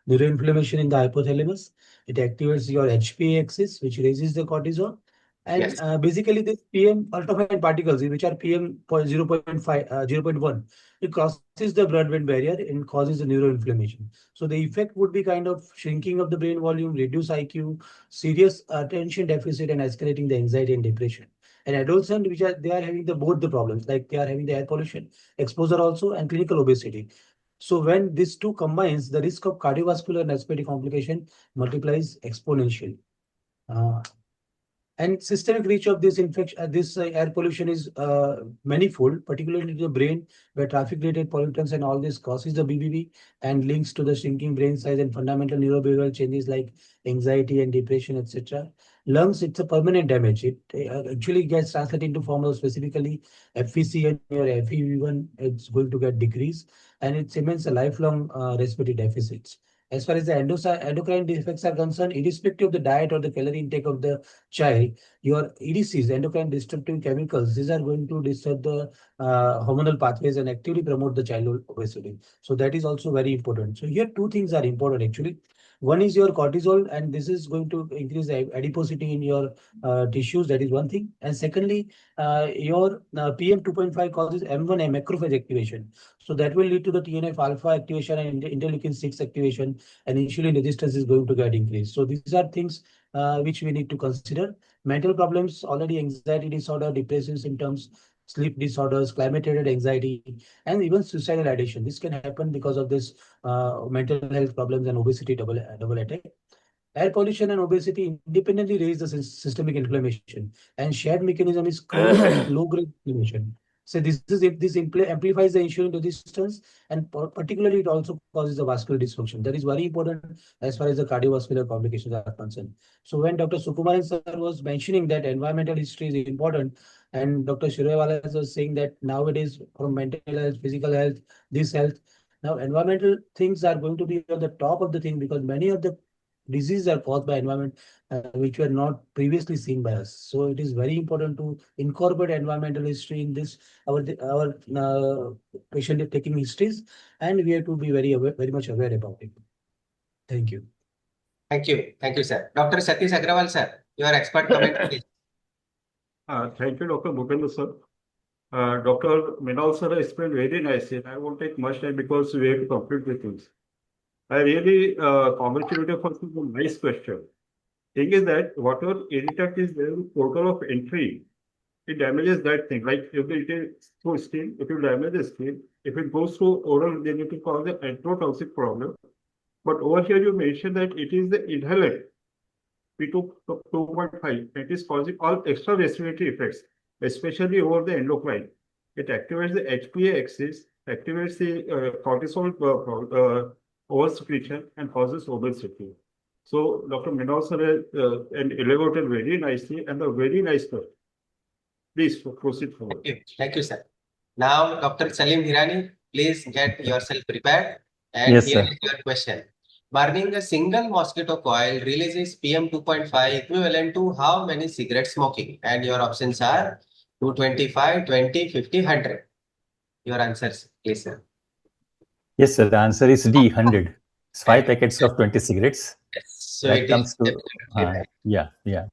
neuroinflammation in the hypothalamus. It activates your HPA axis, which raises the cortisol. And Yes. basically, this PM ultrafine particles, which are PM 0.5, 0.1, it crosses the blood-brain barrier and causes the neuroinflammation. So the effect would be kind of shrinking of the brain volume, reduce IQ, serious attention deficit, and escalating the anxiety and depression. And adolescent, which are they are having both the problems, like they are having the air pollution, exposure also, and clinical obesity. So when these two combines, the risk of cardiovascular and respiratory complication multiplies exponentially. And systemic reach of this infection, this air pollution is manifold, particularly to the brain, where traffic-related pollutants and all this causes the BBB and links to the shrinking brain size and fundamental neurobehavioral changes like anxiety and depression, etc. Lungs, it's a permanent damage. It actually gets translated into form of specifically FVC and your FEV1, it's going to get decreased, and it cements a lifelong respiratory deficits. As far as the endocrine defects are concerned, irrespective of the diet or the calorie intake of the child, your EDCs, endocrine disruptive chemicals, these are going to disturb the hormonal pathways and actively promote the childhood obesity. So that is also very important. So here two things are important actually. One is your cortisol, and this is going to increase the adiposity in your tissues. That is one thing. And secondly, your PM 2.5 causes M1 macrophage activation. So that will lead to the TNF alpha activation and interleukin 6 activation, and insulin resistance is going to get increased. So these are things which we need to consider. Mental problems, already anxiety disorder, depressive symptoms, sleep disorders, climate-related anxiety, and even suicidal ideation. This can happen because of this mental health problems and obesity double attack. Air pollution and obesity independently raise the systemic inflammation, and shared mechanism is chronic low-grade inflammation. So this amplifies the insulin resistance, and particularly it also causes the vascular dysfunction. That is very important as far as the cardiovascular complications are concerned. So when Dr. Sukumaran sir was mentioning that environmental history is important, and Dr. Shirewala was saying that nowadays from mental health, physical health, this health, now environmental things are going to be on the top of the thing, because many of the diseases are caused by environment which were not previously seen by us. So it is very important to incorporate environmental history in this our patient taking histories, and we have to be very much aware about it. Thank you. Thank you, sir. Dr. Satish Agrawal, sir, your expert comment, please. Thank you, Dr. Bhupendra, sir. Dr. Minal sir explained very nicely. I won't take much time because we have to complete the things. I really congratulate you for a nice question. Thing is that whatever irritant is there, portal of entry, it damages that thing. Like if it is through skin, it will damage the skin. If it goes through oral, then it will cause an enterotoxic problem. But over here, you mentioned that it is the inhalant, P2.5. It is causing all extra respiratory effects, especially over the endocrine. It activates the HPA axis, activates the cortisol oversecretion, and causes obesity. So Dr. Minal sir and elaborated very nicely, and a very nice question. Please proceed forward. Thank you, sir. Now, Dr. Salim Hirani, please get yourself prepared, and Yes, here sir. is your question. Burning a single mosquito coil releases PM 2.5 equivalent to how many cigarette smoking? And your options are 225, 20, 50, 100. Your answers, please, sir. Yes, sir. The answer is D, 100. It's 5 packets of 20 cigarettes. So that it comes is to yeah.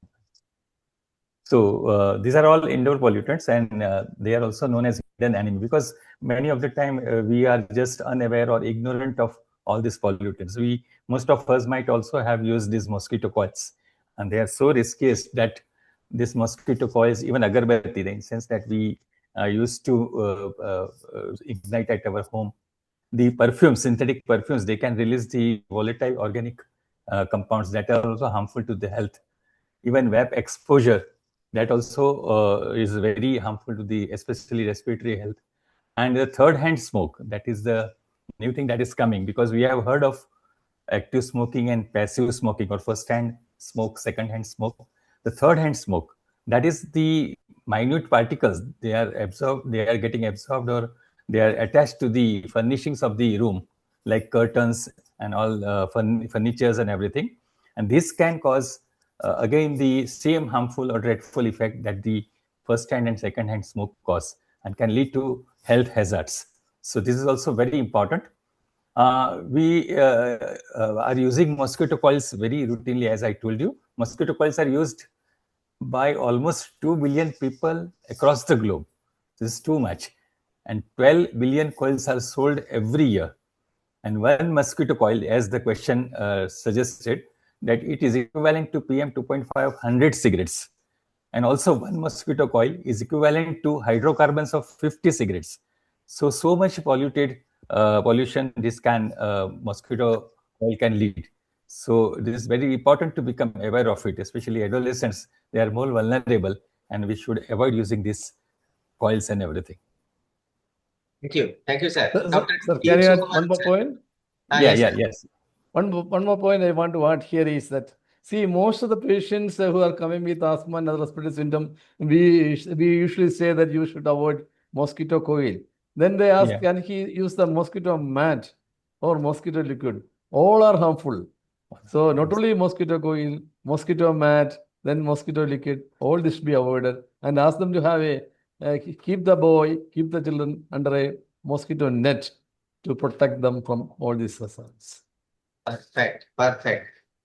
So these are all indoor pollutants, and they are also known as hidden enemy, because many of the time we are just unaware or ignorant of all these pollutants. Most of us might also have used these mosquito coils, and they are so riskiest that this mosquito coils, even agarbatti, in the sense that we used to ignite at our home. The perfumes, synthetic perfumes, they can release the volatile organic compounds that are also harmful to the health. Even vape exposure, that also is very harmful to the, especially respiratory health. And the third hand smoke, that is the new thing that is coming, because we have heard of active smoking and passive smoking, or first hand smoke, second hand smoke. The third hand smoke, that is the minute particles, they are absorbed, they are getting absorbed, or they are attached to the furnishings of the room, like curtains and all furnitures and everything. And this can cause again the same harmful or dreadful effect that the first hand and second hand smoke cause, and can lead to health hazards. So this is also very important. We are using mosquito coils very routinely, as I told you. Mosquito coils are used by almost 2 billion people across the globe. This is too much. And 12 billion coils are sold every year. And one mosquito coil, as the question suggested, that it is equivalent to PM 2.5 100 cigarettes. And also one mosquito coil is equivalent to hydrocarbons of 50 cigarettes. So much pollution this can mosquito coil can lead. So this is very important to become aware of it, especially adolescents. They are more vulnerable, and we should avoid using these coils and everything. Thank you, sir. Sir, can I add one more point? Yes. One more point I want to add here is that, see, most of the patients who are coming with asthma and other respiratory symptoms, we usually say that you should avoid mosquito coil. Then they ask, can he use the mosquito mat or mosquito liquid? All are harmful. So not only mosquito coil, mosquito mat, then mosquito liquid, all this should be avoided, and ask them to have keep the children under a mosquito net to protect them from all these hazards. Perfect.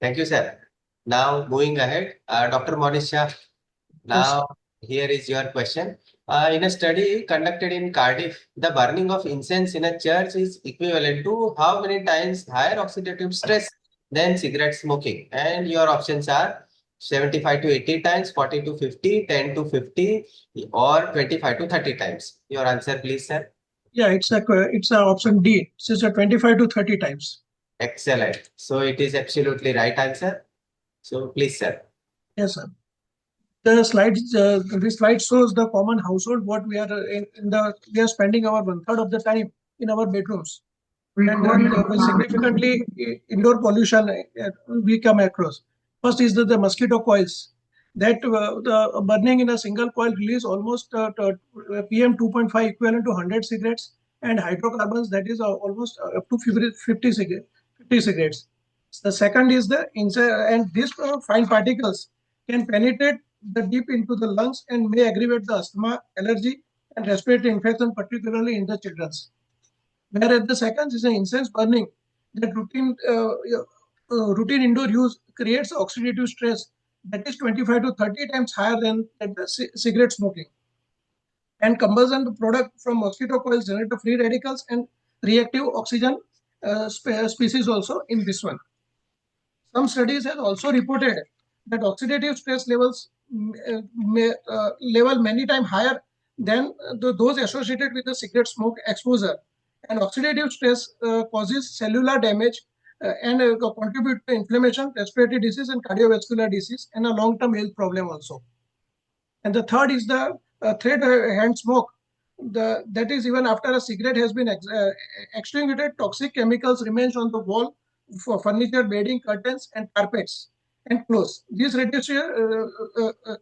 Thank you, sir. Now, moving ahead, Dr. Monisha, now here is your question. In a study conducted in Cardiff, the burning of incense in a church is equivalent to how many times higher oxidative stress than cigarette smoking? And your options are 75 to 80 times, 40 to 50, 10 to 50, or 25 to 30 times. Your answer, please, sir. Yeah, it's a option D. It's a 25 to 30 times. Excellent. So it is absolutely right answer. So please, sir. Yes, sir. This slide shows the common household. What we are we are spending our 1/3 of the time in our bedrooms, and significantly indoor pollution we come across. First is the mosquito coils. That the burning in a single coil release almost PM 2.5 equivalent to 100 cigarettes, and hydrocarbons, that is almost up to 50 cigarettes. The second is and these fine particles can penetrate deep into the lungs and may aggravate the asthma, allergy, and respiratory infection, particularly in the children. Whereas the second is an incense burning. That routine indoor use creates oxidative stress that is 25 to 30 times higher than the cigarette smoking. And combustion product from mosquito coils generate free radicals and reactive oxygen species also in this one. Some studies have also reported that oxidative stress levels level many times higher than those associated with the cigarette smoke exposure. And oxidative stress causes cellular damage and contribute to inflammation, respiratory disease, and cardiovascular disease, and a long-term health problem also. And the third is the third hand smoke. That is, even after a cigarette has been extinguished, toxic chemicals remains on the wall for furniture, bedding, curtains, and carpets and clothes. This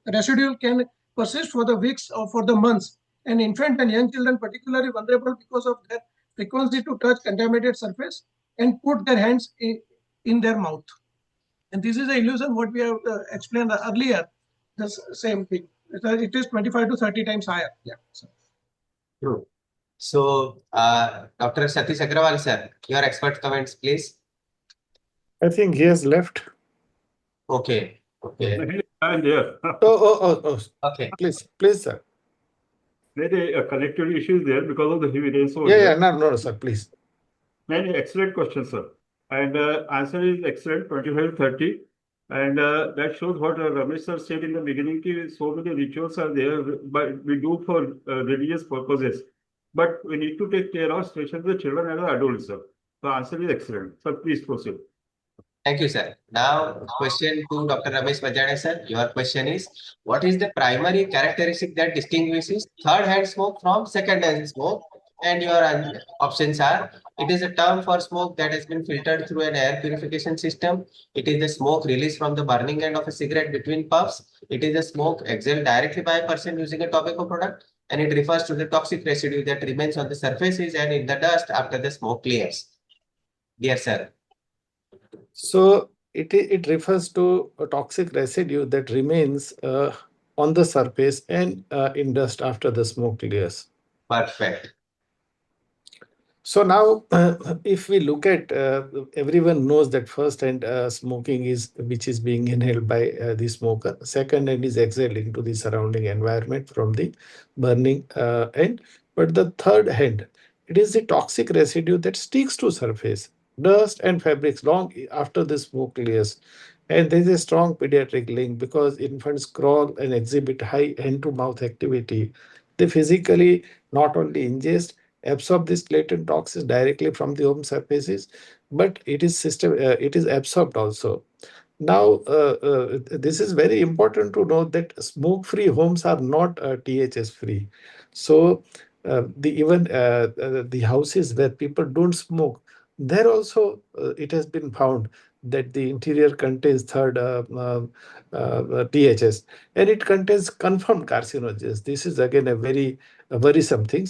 residue can persist for the weeks or for the months. And infant and young children particularly vulnerable because of their frequency to touch contaminated surface and put their hands in their mouth. And this is the illusion what we have explained earlier. The same thing. It is 25 to 30 times higher. Yeah. True. So, Dr. Satish Agrawal, sir, your expert comments, please. I think he has left. Okay. I'm there. Okay. Please, sir. There is a connectivity issue there because of the heavy rain. No, sir, please. Many excellent questions, sir. And answer is excellent, 25 30. And that shows what Ramesh sir said in the beginning. So many rituals are there, but we do for religious purposes. But we need to take care of, especially the children and the adults, sir. So answer is excellent. Sir, please proceed. Thank you, sir. Now, question to Dr. Ramesh Vajjane, sir. Your question is, what is the primary characteristic that distinguishes third-hand smoke from second-hand smoke? And your options are, it is a term for smoke that has been filtered through an air purification system. It is the smoke released from the burning end of a cigarette between puffs. It is the smoke exhaled directly by a person using a tobacco product. And it refers to the toxic residue that remains on the surfaces and in the dust after the smoke clears. Dear sir. So it refers to a toxic residue that remains on the surface and in dust after the smoke clears. Perfect. So now, if we look at, everyone knows that first hand smoking is which is being inhaled by the smoker. Second hand is exhaled into the surrounding environment from the burning end. But the third hand, it is the toxic residue that sticks to surface, dust and fabrics long after the smoke clears. And there is a strong pediatric link because infants crawl and exhibit high hand-to-mouth activity. They physically not only ingest absorb this latent toxins directly from the home surfaces, but it is absorbed also. Now, this is very important to note that smoke-free homes are not THS-free. So, the houses where people don't smoke, there also it has been found that the interior contains THS, and it contains confirmed carcinogens. This is again a very worrisome thing.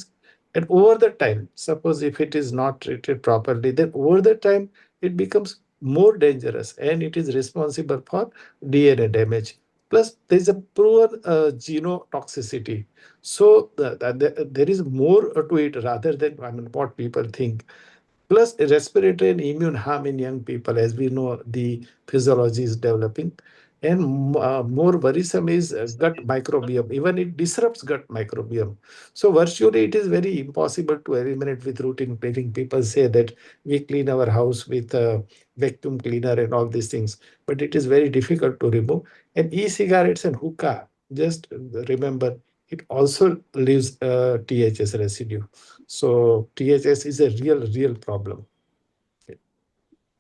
And over the time, suppose if it is not treated properly, then over the time it becomes more dangerous and it is responsible for DNA damage. Plus, there is a poor genotoxicity. So there is more to it rather than what people think. Plus, respiratory and immune harm in young people, as we know, the physiology is developing. And more worrisome is gut microbiome. Even it disrupts gut microbiome. So virtually, it is very impossible to eliminate with routine cleaning. People say that we clean our house with a vacuum cleaner and all these things, but it is very difficult to remove. And e-cigarettes and hookah, just remember, it also leaves THS residue. So THS is a real problem.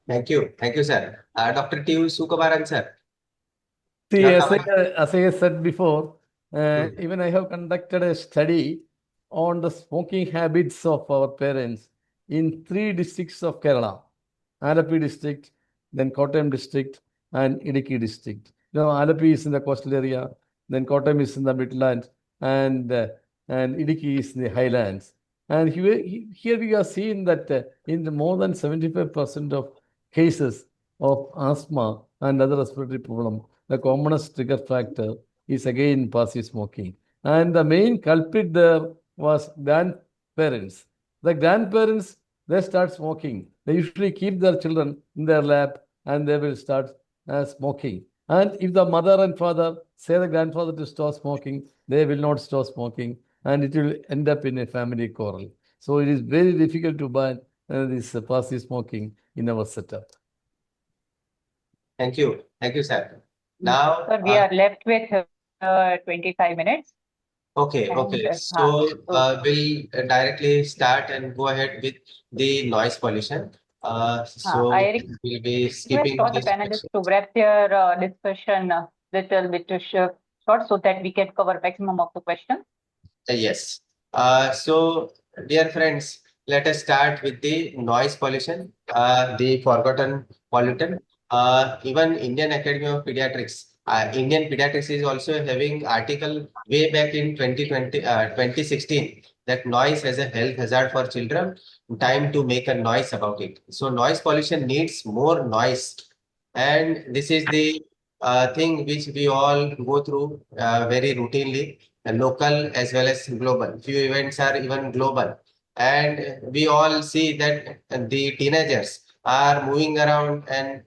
Thank you. Thank you, sir. Dr. T. Sukumaran, sir. See, Your as I said before, Hmm. even I have conducted a study on the smoking habits of our parents in 3 districts of Kerala, Alapi district, then Kottayam district, and Idukki district. You know, Alapi is in the coastal area, then Kottayam is in the midland, and Idukki is in the highlands. And here we are seeing that in the more than 75% of cases of asthma and other respiratory problem, the commonest trigger factor is again passive smoking. And the main culprit there was grandparents. The grandparents, they start smoking. They usually keep their children in their lap and they will start smoking. And if the mother and father say the grandfather to stop smoking, they will not stop smoking and it will end up in a family quarrel. So it is very difficult to ban this passive smoking in our setup. Thank you. Thank you, sir. Now, Sir, we are left with 25 minutes. okay. So we'll directly start and go ahead with the noise pollution. So I we'll be request skipping all the this panelists section. to wrap their discussion little bit short so that we can cover maximum of the questions. Yes. So, dear friends, let us start with the noise pollution, the forgotten pollutant. Even Indian Academy of Pediatrics, Indian Pediatrics is also having article way back in 2016 that noise as a health hazard for children. Time to make a noise about it. So, noise pollution needs more noise, and this is the thing which we all go through very routinely, local as well as global. Few events are even global. And we all see that the teenagers are moving around and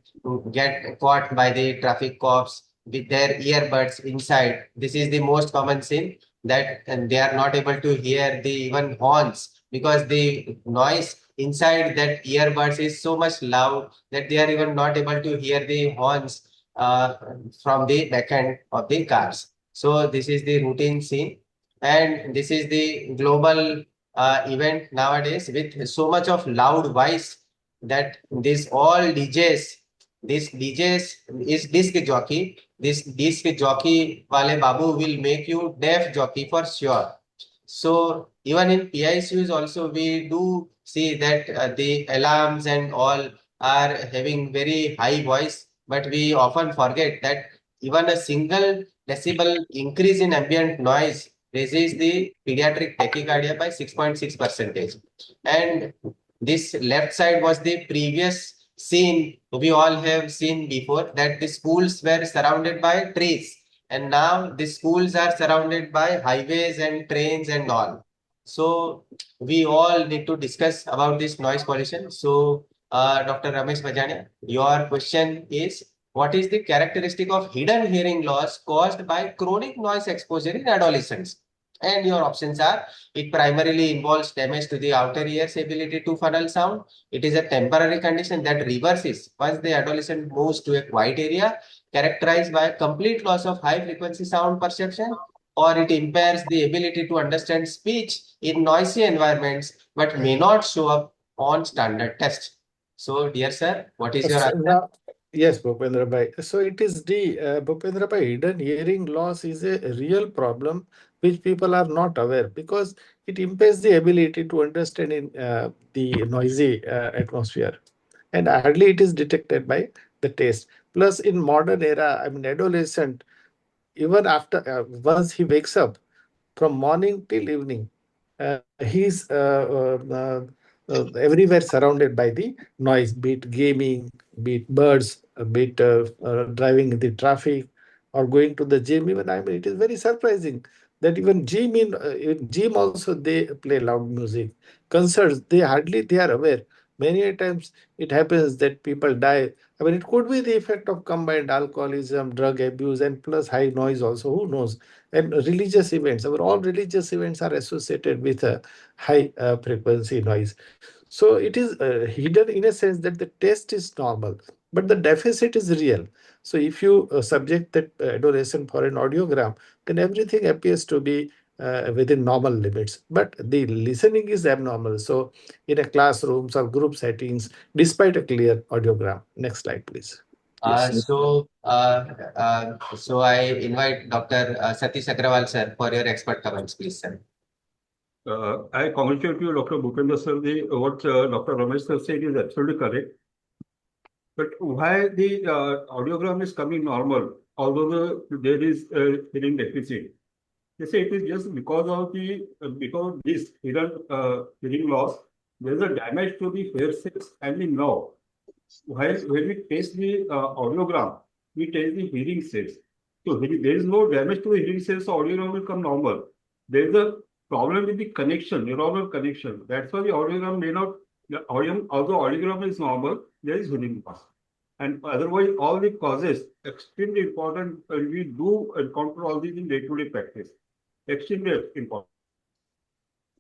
get caught by the traffic cops with their earbuds inside. This is the most common scene. that and they are not able to hear the even horns because the noise inside that earbuds is so much loud that they are even not able to hear the horns from the back end of the cars. So this is the routine scene, and this is the global event nowadays with so much of loud voice that this all DJs is disc jockey. This disc jockey wale babu will make you deaf jockey for sure. So even in PICUs also we do see that the alarms and all are having very high voice, but we often forget that even a single decibel increase in ambient noise raises the pediatric tachycardia by 6.6 percentage. And this left side was the previous scene we all have seen before, that the schools were surrounded by trees, and now the schools are surrounded by highways and trains and all. So we all need to discuss about this noise pollution. So Dr. Ramesh Bajania, your question is, what is the characteristic of hidden hearing loss caused by chronic noise exposure in adolescents? And your options are, it primarily involves damage to the outer ear's ability to funnel sound. It is a temporary condition that reverses once the adolescent moves to a quiet area characterized by a complete loss of high frequency sound perception, or it impairs the ability to understand speech in noisy environments but may not show up on standard tests. So, dear sir, what is your So answer? now, yes, Bhupendra Bhai. So it is the Bhupendra Bhai, hidden hearing loss is a real problem which people are not aware, because it impairs the ability to understand in the noisy atmosphere, and hardly it is detected by the taste. Plus, in modern era, I mean, adolescent, even after once he wakes up from morning till evening, he's everywhere surrounded by the noise, be it gaming, be it birds, be it driving in the traffic, or going to the gym. Even, I mean, it is very surprising that even in gym also they play loud music. Concerts, they are aware. Many a times it happens that people die. I mean, it could be the effect of combined alcoholism, drug abuse, and plus high noise also. Who knows? And religious events, our all religious events are associated with a high frequency noise. So it is hidden in a sense that the test is normal, but the deficit is real. So if you subject that adolescent for an audiogram, then everything appears to be within normal limits, but the listening is abnormal. So in a classrooms or group settings, despite a clear audiogram. Next slide, please. Yes. So I invite Dr. Satish Agrawal sir for your expert comments, please, sir. I congratulate you, Dr. Bhupendra sir. What Dr. Ramesh sir said is absolutely correct. But why the audiogram is coming normal, although there is a hearing deficit? They say it is just because of because this hearing loss, there is a damage to the hair cells and the nerve. While when we test the audiogram, we test the hearing cells. So there is no damage to the hearing cells, so audiogram will come normal. There is a problem with the connection, neuronal connection. That's why the audiogram may not, although audiogram is normal, there is hearing loss. And otherwise, all the causes, extremely important, we do encounter all these in day-to-day practice. Extremely important.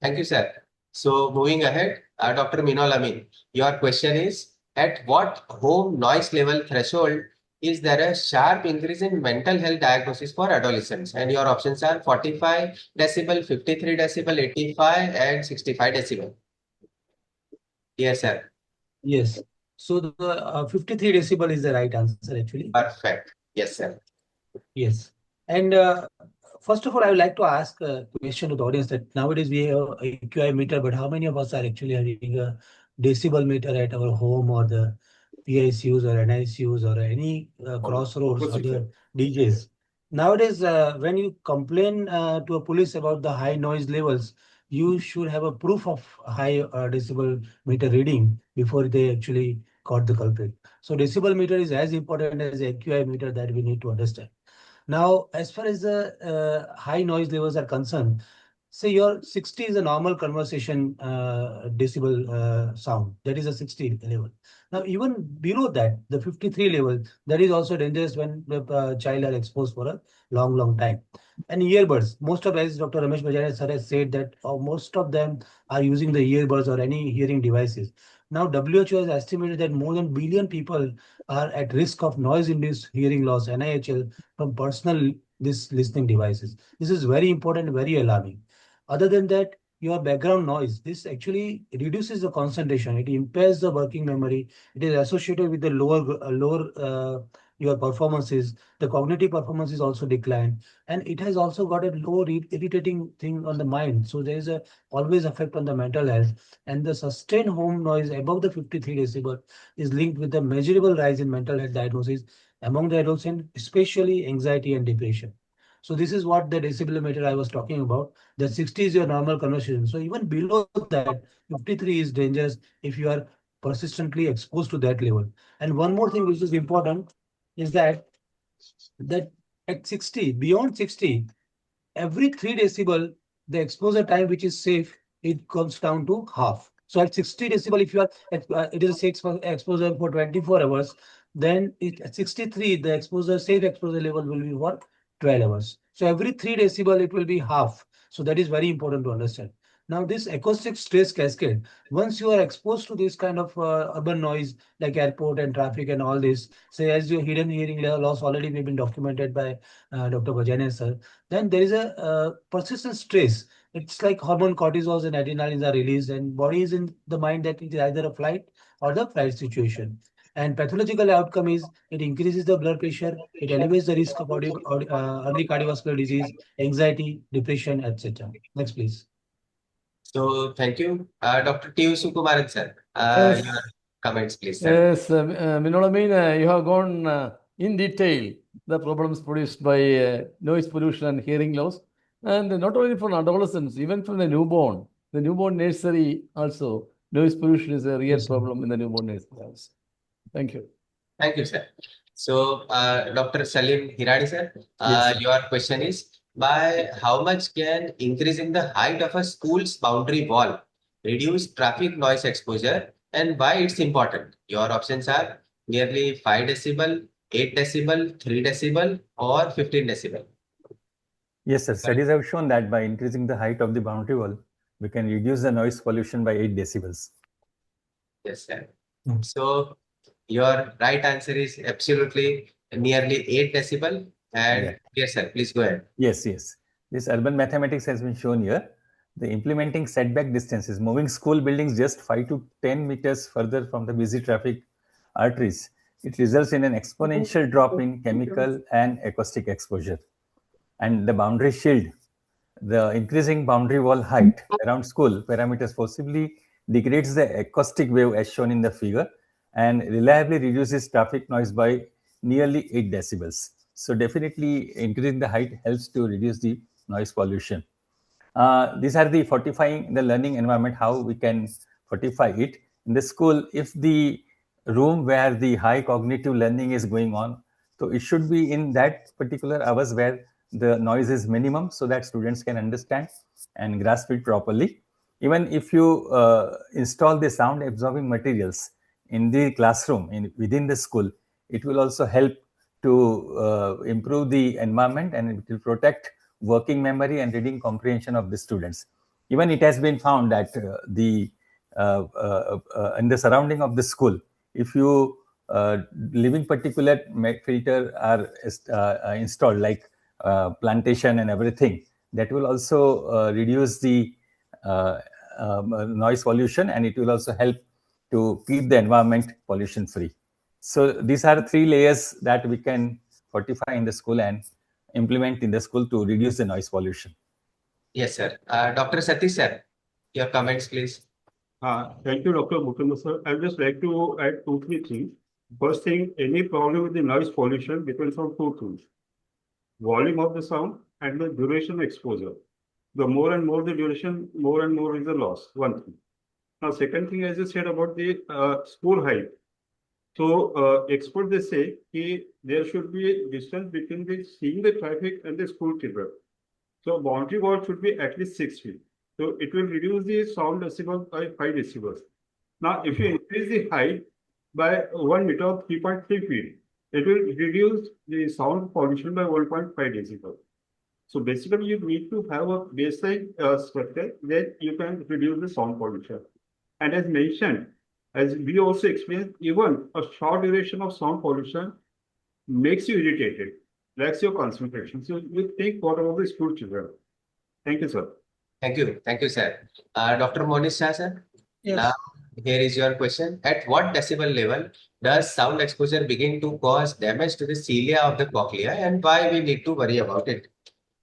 Thank you, sir. So moving ahead, Dr. Minol Amin, your question is, at what home noise level threshold is there a sharp increase in mental health diagnosis for adolescents? And your options are 45 decibel, 53 decibel, 85 and 65 decibel. Yes, sir. Yes. So the 53 decibel is the right answer, actually. Perfect. Yes, sir. Yes. And first of all, I would like to ask a question to the audience that nowadays we have a AQI meter, but how many of us are actually having a decibel meter at our home or the PICUs or NICUs or any crossroads or the DJs? Nowadays, when you complain to a police about the high noise levels, you should have a proof of high decibel meter reading before they actually caught the culprit. So decibel meter is as important as AQI meter that we need to understand. Now, as far as the high noise levels are concerned, say your 60 is a normal conversation decibel sound. That is a 60 level. Now, even below that, the 53 level, that is also dangerous when the child are exposed for a long time. And earbuds, most of, as Dr. Ramesh Bajaj sir has said, that most of them are using the earbuds or any hearing devices. Now, WHO has estimated that more than billion people are at risk of noise-induced hearing loss, NIHL, from personal this listening devices. This is very important, very alarming. Other than that, your background noise, this actually reduces the concentration. It impairs the working memory. It is associated with the lower your performances. The cognitive performance is also declined, and it has also got a low irritating thing on the mind. So there is a always effect on the mental health. And the sustained home noise above the 53 decibel is linked with a measurable rise in mental health diagnosis among the adolescents, especially anxiety and depression. So this is what the decibelmeter I was talking about. The 60 is your normal conversation. So even below that, 53 is dangerous if you are persistently exposed to that level. And one more thing which is important is that at 60, beyond 60, every 3 decibel, the exposure time which is safe, it comes down to half. So at 60 decibel, if you are it is a safe exposure for 24 hours, then at 63, the exposure safe exposure level will be for 12 hours. So every 3 decibel, it will be half. So that is very important to understand. Now, this acoustic stress cascade, once you are exposed to this kind of urban noise like airport and traffic and all this, say as your hidden hearing loss already been documented by Dr. Bajane sir, then there is a persistent stress. It's like hormone cortisols and adrenalines are released, and body is in the mind that it is either a flight or the flight situation. And pathological outcome is it increases the blood pressure, it elevates the risk of early cardiovascular disease, anxiety, depression, etc. Next, please. So thank you, Dr. T. Sukumaran sir. Yes. Your comments, please, sir. Yes, you have gone in detail the problems produced by noise pollution and hearing loss, and not only for adolescents, even from the newborn nursery also, noise pollution is a real Yes, sir. problem in the newborn nursery also. Thank you. Thank you, sir. So, Dr. Salim Hirani, sir, Yes, sir. your question is, by how much can increasing the height of a school's boundary wall reduce traffic noise exposure, and why it's important? Your options are nearly 5 decibel, 8 decibel, 3 decibel, or 15 decibel. Yes, sir. Studies have shown that by increasing the height of the boundary wall, we can reduce the noise pollution by 8 decibels. Yes, sir. So, your right answer is absolutely nearly 8 decibel. And Yeah. yes, sir, please go ahead. Yes, yes. This urban mathematics has been shown here. The implementing setback distances, moving school buildings just 5 to 10 meters further from the busy traffic arteries, it results in an exponential drop in chemical and acoustic exposure. And the boundary shield, the increasing boundary wall height around school parameters possibly degrades the acoustic wave as shown in the figure and reliably reduces traffic noise by nearly 8 decibels. So definitely increasing the height helps to reduce the noise pollution. These are the fortifying the learning environment, how we can fortify it. In the school, if the room where the high cognitive learning is going on, so it should be in that particular hours where the noise is minimum so that students can understand and grasp it properly. Even if you install the sound absorbing materials in the classroom within the school, it will also help to improve the environment and it will protect working memory and reading comprehension of the students. Even it has been found that in the surrounding of the school, if you living particulate filter are installed like plantation and everything, that will also reduce the noise pollution and it will also help to keep the environment pollution free. So these are 3 layers that we can fortify in the school and implement in the school to reduce the noise pollution. Yes, sir. Dr. Satish, sir, your comments, please. Thank you, Dr. Mukund sir. I'd just like to add 2-3 things. First thing, any problem with the noise pollution depends on 2 things: volume of the sound and the duration exposure. The more and more the duration, more and more is the loss. One thing. Now, second thing, as you said about the school height. So, experts they say that there should be a distance between seeing the traffic and the school children. So boundary wall should be at least 6 feet. So it will reduce the sound decibel by 5 decibels. Now, if you increase the height by 1 meter or 3.3 feet, it will reduce the sound pollution by 1.5 decibels. So basically, you need to have a baseline structure that you can reduce the sound pollution. And as mentioned, as we also explained, even a short duration of sound pollution makes you irritated, lacks your concentration. So you think what about the school children? Thank you, sir. Thank you, sir. Dr. Monish Shah, sir. Yes. Now, here is your question. At what decibel level does sound exposure begin to cause damage to the cilia of the cochlea, and why we need to worry about it?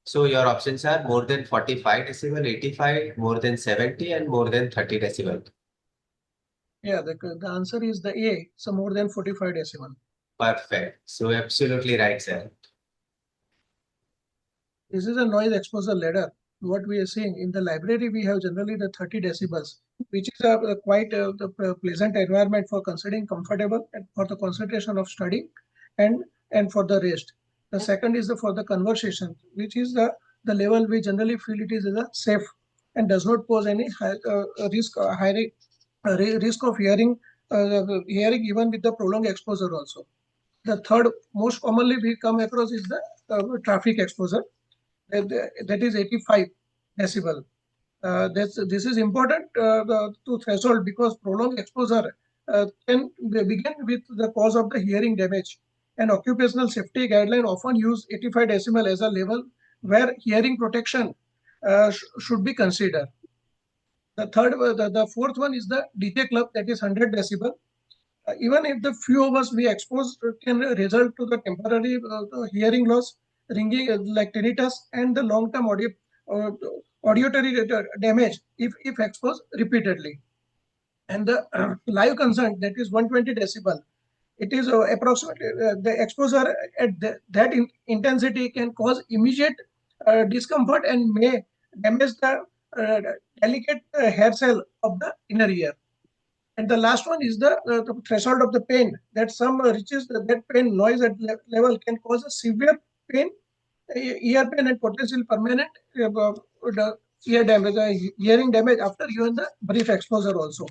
So your options are more than 45 decibel, 85, more than 70, and more than 30 decibel. Yeah, the answer is the A. So more than 45 decibel. Perfect. So absolutely right, sir. This is a noise exposure ladder. What we are seeing in the library, we have generally the 30 decibels, which is a quite pleasant environment for considering comfortable and for the concentration of study and for the rest. The second is for the conversation, which is the level we generally feel it is a safe and does not pose any risk of hearing even with the prolonged exposure also. The third most commonly we come across is the traffic exposure. That is 85 decibel. This is important to threshold because prolonged exposure can begin with the cause of the hearing damage. And occupational safety guideline often use 85 decibel as a level where hearing protection should be considered. The fourth one is the DJ club, that is 100 decibel. Even if the few of us we exposed can result to the temporary hearing loss, ringing like tinnitus, and the long-term uh, auditory damage if exposed repeatedly. And the live concern, that is 120 decibel. It is approximately the exposure at that intensity can cause immediate discomfort and may damage the delicate hair cell of the inner ear. And the last one is the threshold of the pain, that some reaches that pain noise at level can cause a severe pain, ear pain, and potential permanent ear damage, hearing damage after even the brief exposure also.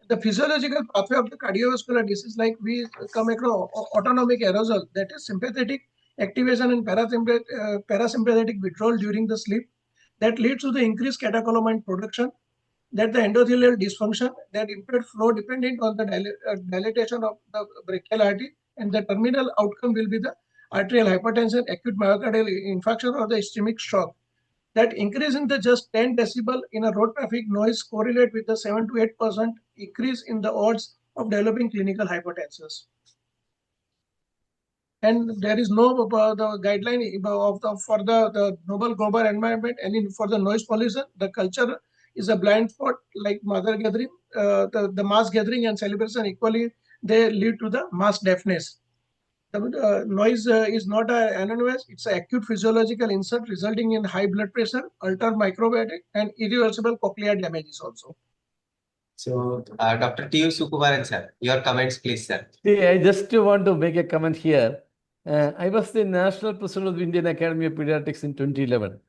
The physiological pathway of the cardiovascular disease, like we come across autonomic arousal, that is sympathetic activation and parasympathetic withdrawal during the sleep, that leads to the increased catecholamine production, that the endothelial dysfunction, that impaired flow depending on the dilatation of the brachial artery, and the terminal outcome will be the arterial hypertension, acute myocardial infarction, or the ischemic stroke. That increase in the just 10 decibel in a road traffic noise correlate with the 7 to 8% increase in the odds of developing clinical hypertension. And there is no the guideline for the global environment and for the noise pollution. The culture is a blind spot like mother gathering, the mass gathering and celebration equally, they lead to the mass deafness. The noise is not an anonymous, it's an acute physiological insult resulting in high blood pressure, altered microbiota, and irreversible cochlear damages also. So, Dr. T.U. Sukumaran, sir, your comments, please, sir. See, I just want to make a comment here. I was the national president of the Indian Academy of Pediatrics in 2011.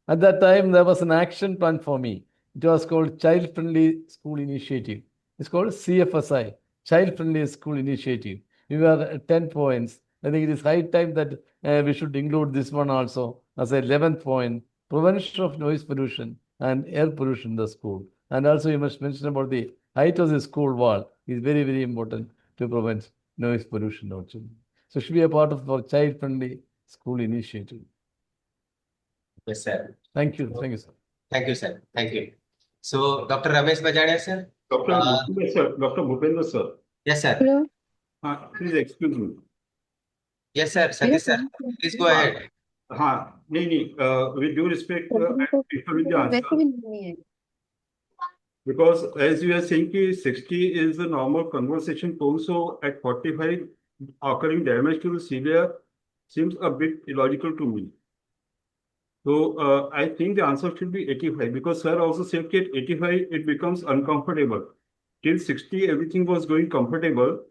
At that time, there was an action plan for me. It was called Child Friendly School Initiative. It's called CFSI, Child Friendly School Initiative. We were at 10 points. I think it is high time that we should include this one also as a 11th point, prevention of noise pollution and air pollution in the school. And also you must mention about the height of the school wall is very, very important to prevent noise pollution also. So it should be a part of our child-friendly school initiative. Yes, sir. Thank you, sir. Thank you, sir. Thank you. So, Dr. Ramesh Bajadia, sir. Dr. Bhupendra, sir. Yes, sir. Please excuse me. Yes, sir. Satish, sir. Please go ahead. With due respect, the answer. Because as you are saying, 60 is the normal conversation tone, so at 45, occurring damage to the cilia seems a bit illogical to me. So I think the answer should be 85 because sir also said that 85 it becomes uncomfortable. Till 60 everything was going comfortable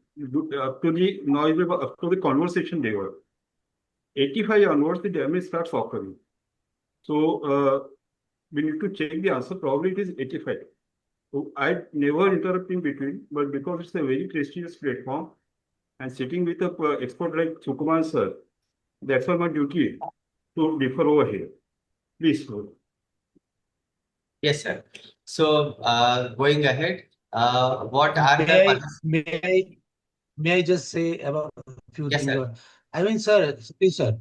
up to the noise level, up to the conversation level. 85 onwards the damage starts occurring. So we need to check the answer. Probably it is 85. So I never interrupt in between, but because it's a very prestigious platform and sitting with a expert like Sukuman sir, that's why my duty to differ over here. Please, sir. Yes, sir. So, going ahead, what are the... May I just say about a few Yes, things? sir. I mean, sir, please, sir.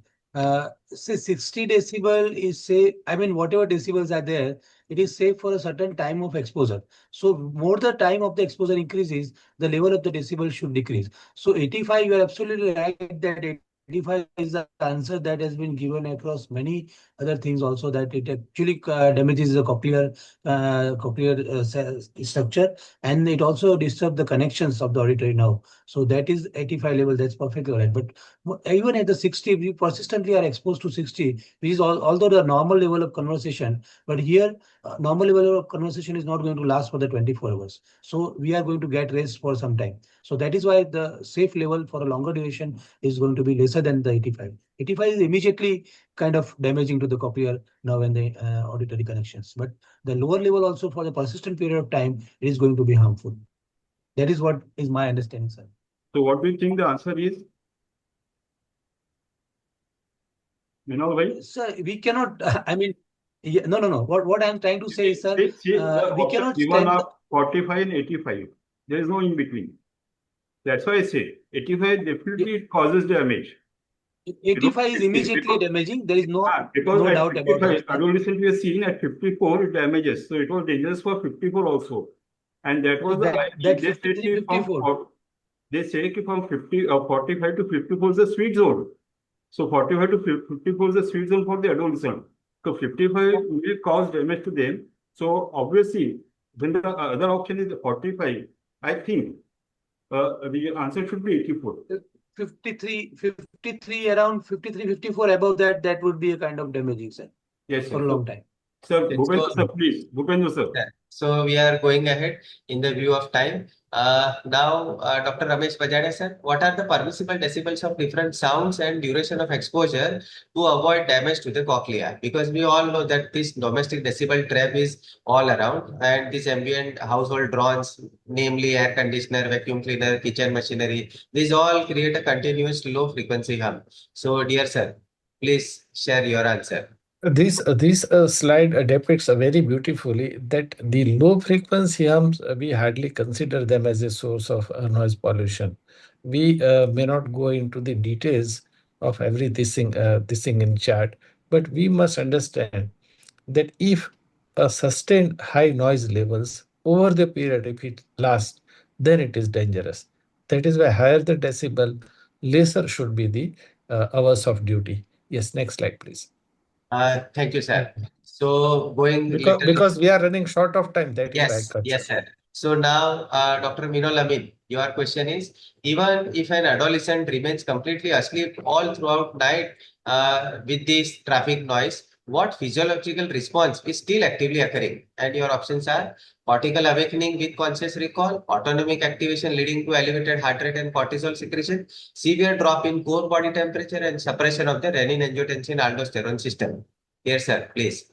Say 60 decibel is safe. I mean, whatever decibels are there, it is safe for a certain time of exposure. So more the time of the exposure increases, the level of the decibel should decrease. So 85, you are absolutely right that 85 is the answer that has been given across many other things also, that it actually damages the cochlear structure, and it also disturbs the connections of the auditory nerve. So that is 85 level, that's perfectly right. But even at the 60, we persistently are exposed to 60, which is although the normal level of conversation, but here normal level of conversation is not going to last for the 24 hours. So we are going to get rest for some time. So that is why the safe level for a longer duration is going to be lesser than the 85. 85 is immediately kind of damaging to the cochlear nerve and the auditory connections. But the lower level also for the persistent period of time, it is going to be harmful. That is what is my understanding, sir. So what do you think the answer is? Sir, we cannot, I mean, no. What I'm trying to say is, sir, we cannot given stand. 45 and 85. There is no in between. That's why I say 85 definitely it causes damage. 85 is immediately damaging. There is no doubt about 55, that. adolescent we are seeing at 54 it damages. So it was dangerous for 54 also. And that was that 53, 54. They say from 45 to 54 is the sweet zone. So 45 to 54 is the sweet zone for the adolescent. So 55 will cause damage to them. So obviously, when the other option is 45, I think the answer should be 84. 53, around 53, 54, above that, that would be a kind of damaging, sir. Yes, for a long time. Sir, Bhupendra sir, please. Bhupendra sir. So we are going ahead in the view of time. Now, Dr. Ramesh Bajade sir, what are the permissible decibels of different sounds and duration of exposure to avoid damage to the cochlea? Because we all know that this domestic decibel trap is all around, and these ambient household drones, namely air conditioner, vacuum cleaner, kitchen machinery, these all create a continuous low frequency hum. So, dear sir, please share your answer. This slide depicts very beautifully that the low frequency hums, we hardly consider them as a source of noise pollution. We may not go into the details of every this thing in chart, but we must understand that if a sustained high noise levels over the period, if it lasts, then it is dangerous. That is why higher the decibel, lesser should be the hours of duty. Yes, next slide, please. Thank you, sir. So going because we are running short of time. That is yes, why. yes, sir. So now, Dr. Minol Amin, your question is: even if an adolescent remains completely asleep all throughout night with this traffic noise, what physiological response is still actively occurring? And your options are cortical awakening with conscious recall, autonomic activation leading to elevated heart rate and cortisol secretion, severe drop in core body temperature, and suppression of the renin-angiotensin-aldosterone system. Here, sir, please.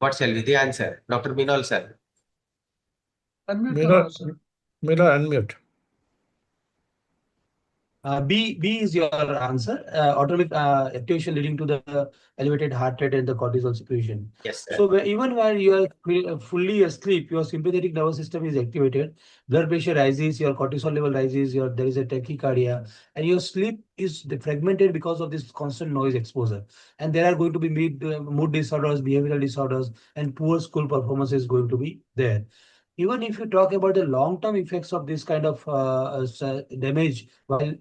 What shall be the answer? Dr. Minol, sir. Minol, unmute. B is your answer. Autonomic activation leading to the elevated heart rate and the cortisol secretion. Yes, sir. So even when you are fully asleep, your sympathetic nervous system is activated. Blood pressure rises, your cortisol level rises, there is a tachycardia, and your sleep is fragmented because of this constant noise exposure. And there are going to be mood disorders, behavioral disorders, and poor school performance is going to be there. Even if you talk about the long-term effects of this kind of damage while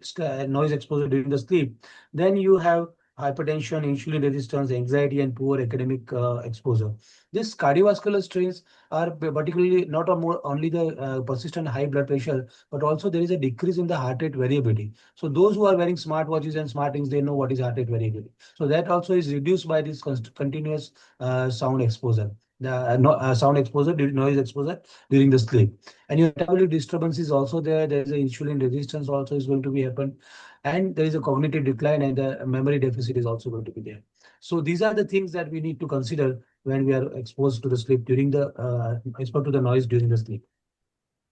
noise exposure during the sleep, then you have hypertension, insulin resistance, anxiety, and poor academic exposure. These cardiovascular strains are particularly not only the persistent high blood pressure, but also there is a decrease in the heart rate variability. So those who are wearing smartwatches and smart things, they know what is heart rate variability. So that also is reduced by this continuous sound exposure. The sound exposure, noise exposure during the sleep. And your metabolic disturbance is also there. There is a insulin resistance also is going to be happen. and there is a cognitive decline, and the memory deficit is also going to be there. So these are the things that we need to consider when we are exposed to the sleep during the exposed to the noise during the sleep.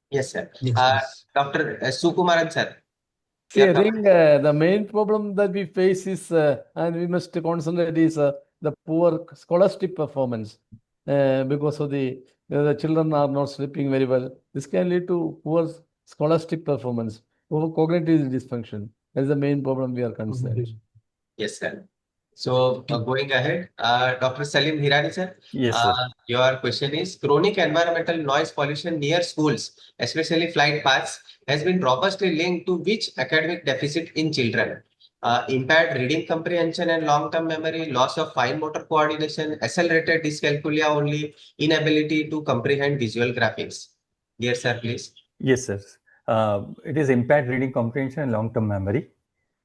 Yes, sir. Next, please. Dr. Sukumaran, sir. See, Yeah, I think the main problem that we face is, and we must concentrate, is the poor scholastic performance. Because of the children are not sleeping very well. This can lead to poor scholastic performance, or cognitive dysfunction. That is the main problem we are concerned. Yes, sir. So going ahead, Dr. Salim Hirani, sir. Yes, sir. Your question is chronic environmental noise pollution near schools, especially flight paths, has been robustly linked to which academic deficit in children? Impaired reading comprehension and long-term memory, loss of fine motor coordination, accelerated dyscalculia only, inability to comprehend visual graphics. Dear sir, please. Yes, sir. It is impaired reading comprehension and long-term memory,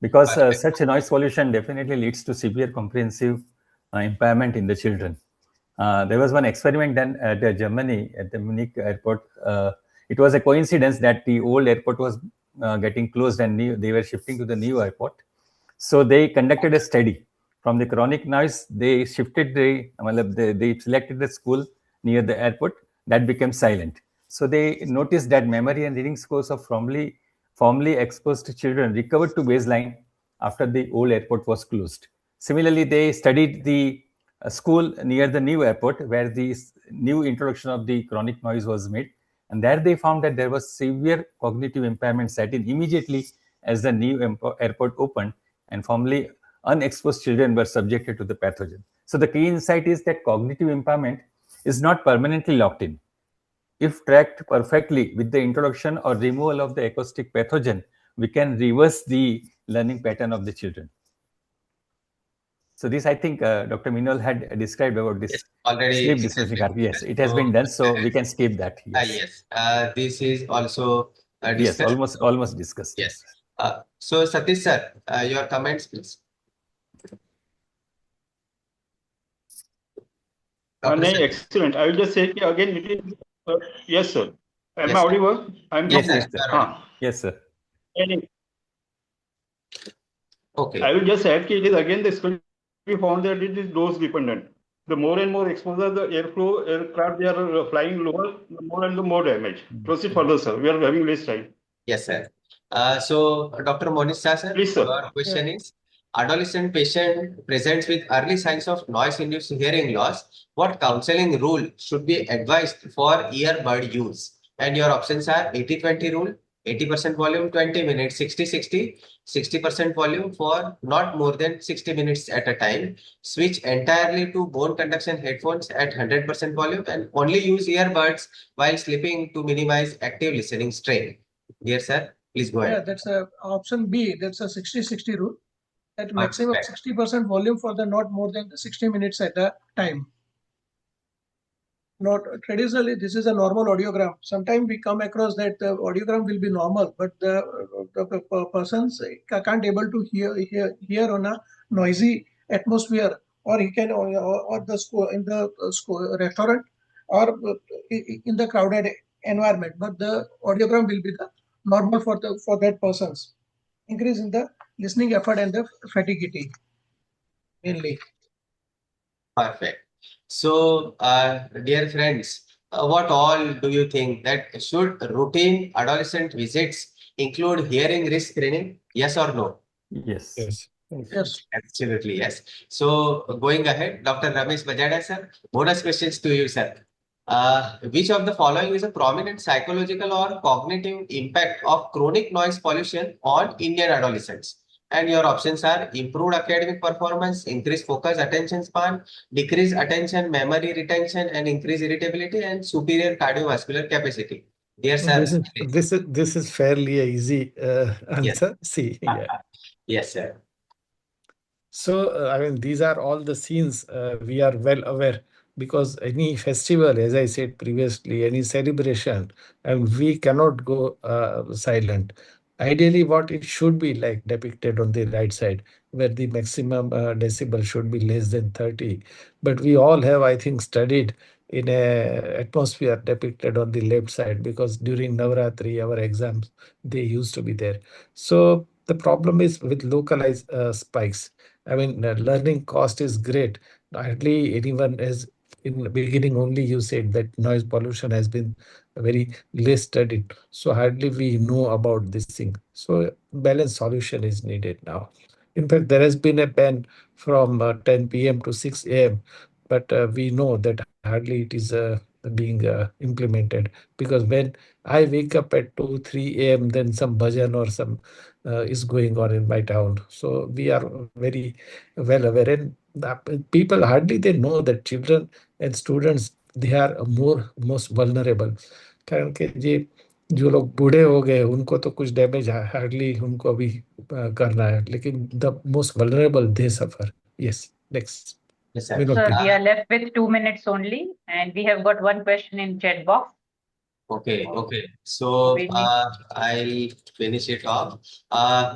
because such a noise pollution definitely leads to severe comprehensive impairment in the children. There was one experiment done at Germany, at the Munich airport. It was a coincidence that the old airport was getting closed and they were shifting to the new airport. So they conducted a study. From the chronic noise, they shifted they selected the school near the airport that became silent. So they noticed that memory and reading scores of formerly exposed children recovered to baseline after the old airport was closed. Similarly, they studied the school near the new airport where the new introduction of the chronic noise was made. And there they found that there was severe cognitive impairment set in immediately as the new airport opened, and formerly unexposed children were subjected to the pathogen. So the key insight is that cognitive impairment is not permanently locked in. If tracked perfectly with the introduction or removal of the acoustic pathogen, we can reverse the learning pattern of the children. So this, I think, Dr. Minol had described about this sleep dysphasic. Yes, it has been done, so we can skip that. Yes. This is also discussed. Yes, almost discussed. Yes. So Satish sir, your comments, please. Excellent. I will just say again, it is, yes, sir. Am I audible? Yes, sir. Yes, sir. Okay. I will just add it is again the study we found that it is dose dependent. The more and more exposure the airflow aircraft they are flying lower, the more and the more damage. Proceed further, sir. We are having less time. Yes, sir. So Dr. Monish sir, please, sir. Your question is: adolescent patient presents with early signs of noise-induced hearing loss. What counseling rule should be advised for earbud use? And your options are 80-20 rule, 80% volume, 20 minutes, 60-60, 60% volume for not more than 60 minutes at a time. Switch entirely to bone conduction headphones at 100% volume and only use earbuds while sleeping to minimize active listening strain. Dear sir, please go ahead. Yeah, that's option B. That's a 60-60 rule. That maximum 60% volume for the not more than 60 minutes at a time. Not traditionally, this is a normal audiogram. Sometimes we come across that the audiogram will be normal, but the persons can't able to hear on a noisy atmosphere, or he can or the school in the school restaurant or in the crowded environment. But the audiogram will be the normal for that persons. Increase in the listening effort and the fatigue mainly. Perfect. So, dear friends, what all do you think that should routine adolescent visits include hearing risk screening? Yes or no? Yes. Yes. Absolutely, yes. So, going ahead, Dr. Ramesh Bajada, sir, bonus questions to you, sir. Which of the following is a prominent psychological or cognitive impact of chronic noise pollution on Indian adolescents? And your options are improved academic performance, increased focus, attention span, decreased attention, memory retention, and increased irritability, and superior cardiovascular capacity. Dear sir, this is fairly easy answer. Yes. See, yeah. Yes, sir. So, I mean, these are all the scenes we are well aware, because any festival, as I said previously, any celebration, and we cannot go silent. Ideally, what it should be like depicted on the right side, where the maximum decibel should be less than 30. But we all have, I think, studied in a atmosphere depicted on the left side, because during Navratri, our exams, they used to be there. So The problem is with localized spikes. I mean, learning cost is great. Hardly anyone has, in the beginning only you said that noise pollution has been very less studied. So hardly we know about this thing. So balanced solution is needed now. In fact, there has been a ban from 10 p.m. to 6 a.m. But we know that hardly it is being implemented, because when I wake up at 2, 3 a.m., then some bhajan or some is going on in my town. So we are very well aware, and people hardly they know that children and students they are more most vulnerable. कारण के जे जो लोग बूढ़े हो गए उनको तो कुछ डैमेज हार्डली उनको अभी करना है, लेकिन the most vulnerable they suffer. Yes, next. Yes, sir. Vinod, Sir, please. we are left with 2 minutes only, and we have got one question in chat box. Okay. So We need- I'll finish it off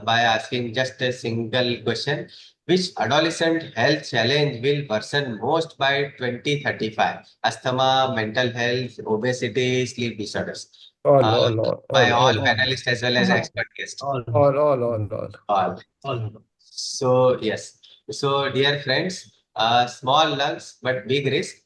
by asking just a single question. Which adolescent health challenge will worsen most by 2035? Asthma, mental health, obesity, sleep disorders. All, Uh, all, all, by all, all all, panelists as well as expert guests. All. All. So yes. So dear friends, small lungs but big risk.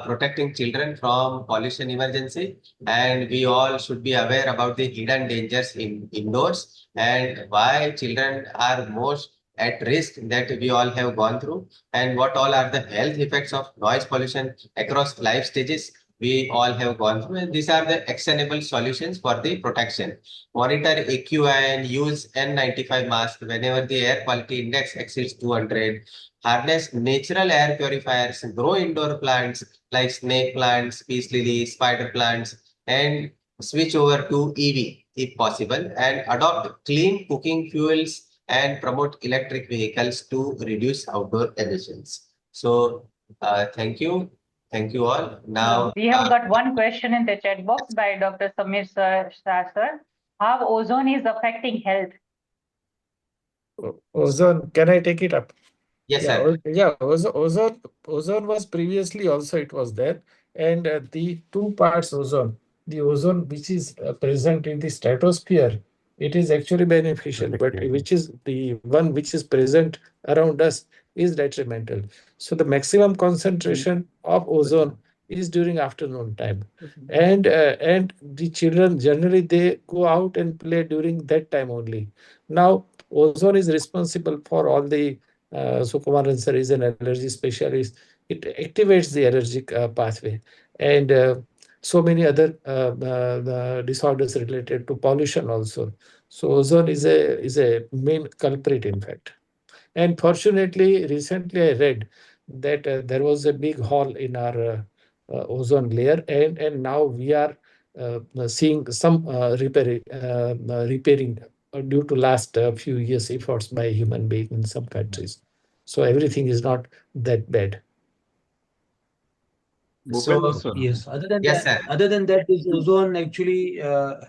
Protecting children from pollution emergency, and we all should be aware about the hidden dangers in indoors and why children are most at risk that we all have gone through, and what all are the health effects of noise pollution across life stages we all have gone through, and these are the actionable solutions for the protection. Monitor AQI and use N95 mask whenever the air quality index exceeds 200. Harness natural air purifiers, grow indoor plants like snake plants, peace lilies, spider plants, and switch over to EV if possible, and adopt clean cooking fuels and promote electric vehicles to reduce outdoor emissions. So, thank you. Thank you all. Now, we have got one question in the chat box by Dr. Samir Shah, sir. How ozone is affecting health? Ozone, can I take it up? yes, Yeah, sir. ozone was previously also it was there, and the two parts ozone, the ozone which is present in the stratosphere, it is actually beneficial, but which is the one which is present around us is detrimental. So the maximum concentration of ozone is during afternoon time, and the children generally they go out and play during that time only. Now ozone is responsible for all the Sukumaran sir is an allergy specialist. It activates the allergic pathway, and so many other disorders related to pollution also. So ozone is a main culprit, in fact. And fortunately, recently I read that there was a big hole in our ozone layer, and now we are seeing some repairing due to last few years efforts by human being in some countries. So everything is not that bad. Bhupendra sir. Yes, Yes, sir. other than that, this ozone actually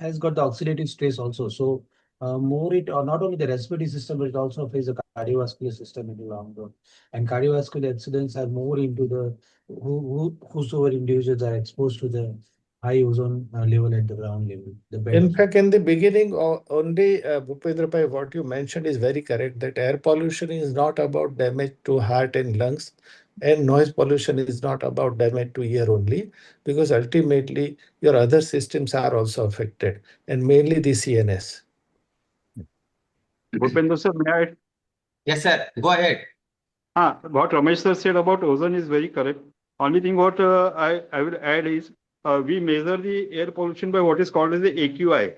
has got the oxidative stress also. So more it or not only the respiratory system, but it also affects the cardiovascular system in the long run. And cardiovascular accidents are more into the whosoever individuals are exposed to the high ozone level at the ground level, the bed In ozone. fact, in the beginning, only Bhupendra Bhai, what you mentioned is very correct, that air pollution is not about damage to heart and lungs, and noise pollution is not about damage to ear only, because ultimately your other systems are also affected, and mainly the CNS. Bhupendra sir, may I? Yes, sir. Go ahead. What Ramesh sir said about ozone is very correct. Only thing what I will add is we measure the air pollution by what is called as the AQI,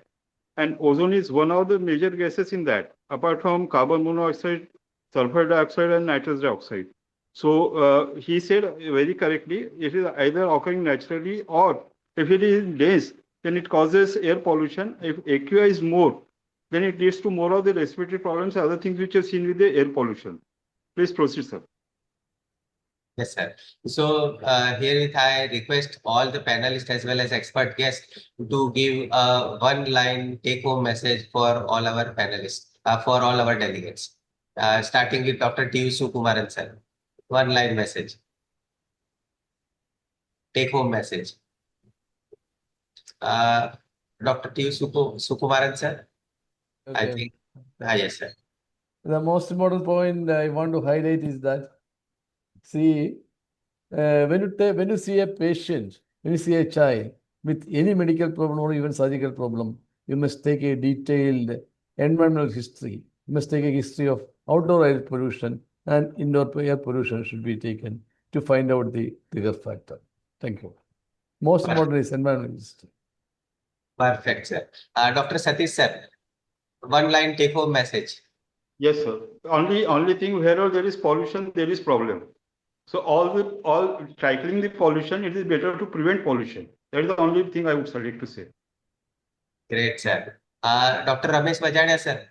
and ozone is one of the major gases in that, apart from carbon monoxide, sulfur dioxide, and nitrous dioxide. So he said very correctly, it is either occurring naturally, or if it is dense, then it causes air pollution. If AQI is more, then it leads to more of the respiratory problems, other things which are seen with the air pollution. Please proceed, sir. Yes, sir. So herewith I request all the panelists as well as expert guests to give a one-line take-home message for all our panelists, for all our delegates. Starting with Dr. T. Sukumaran, sir. One-line message. Take-home message. Dr. T. Sukumaran, sir. I Okay. think Yes, sir. The most important point I want to highlight is that, see, when you see a patient, when you see a child with any medical problem or even surgical problem, you must take a detailed environmental history. You must take a history of outdoor air pollution and indoor air pollution should be taken to find out the risk factor. Thank you. Most important is environmental history. Perfect, sir. Dr. Satish, sir, one line take home message. Yes, sir. Only thing wherever there is pollution, there is problem. So all tackling the pollution, it is better to prevent pollution. That is the only thing I would like to say. Great, sir. Dr. Ramesh Bajania, sir.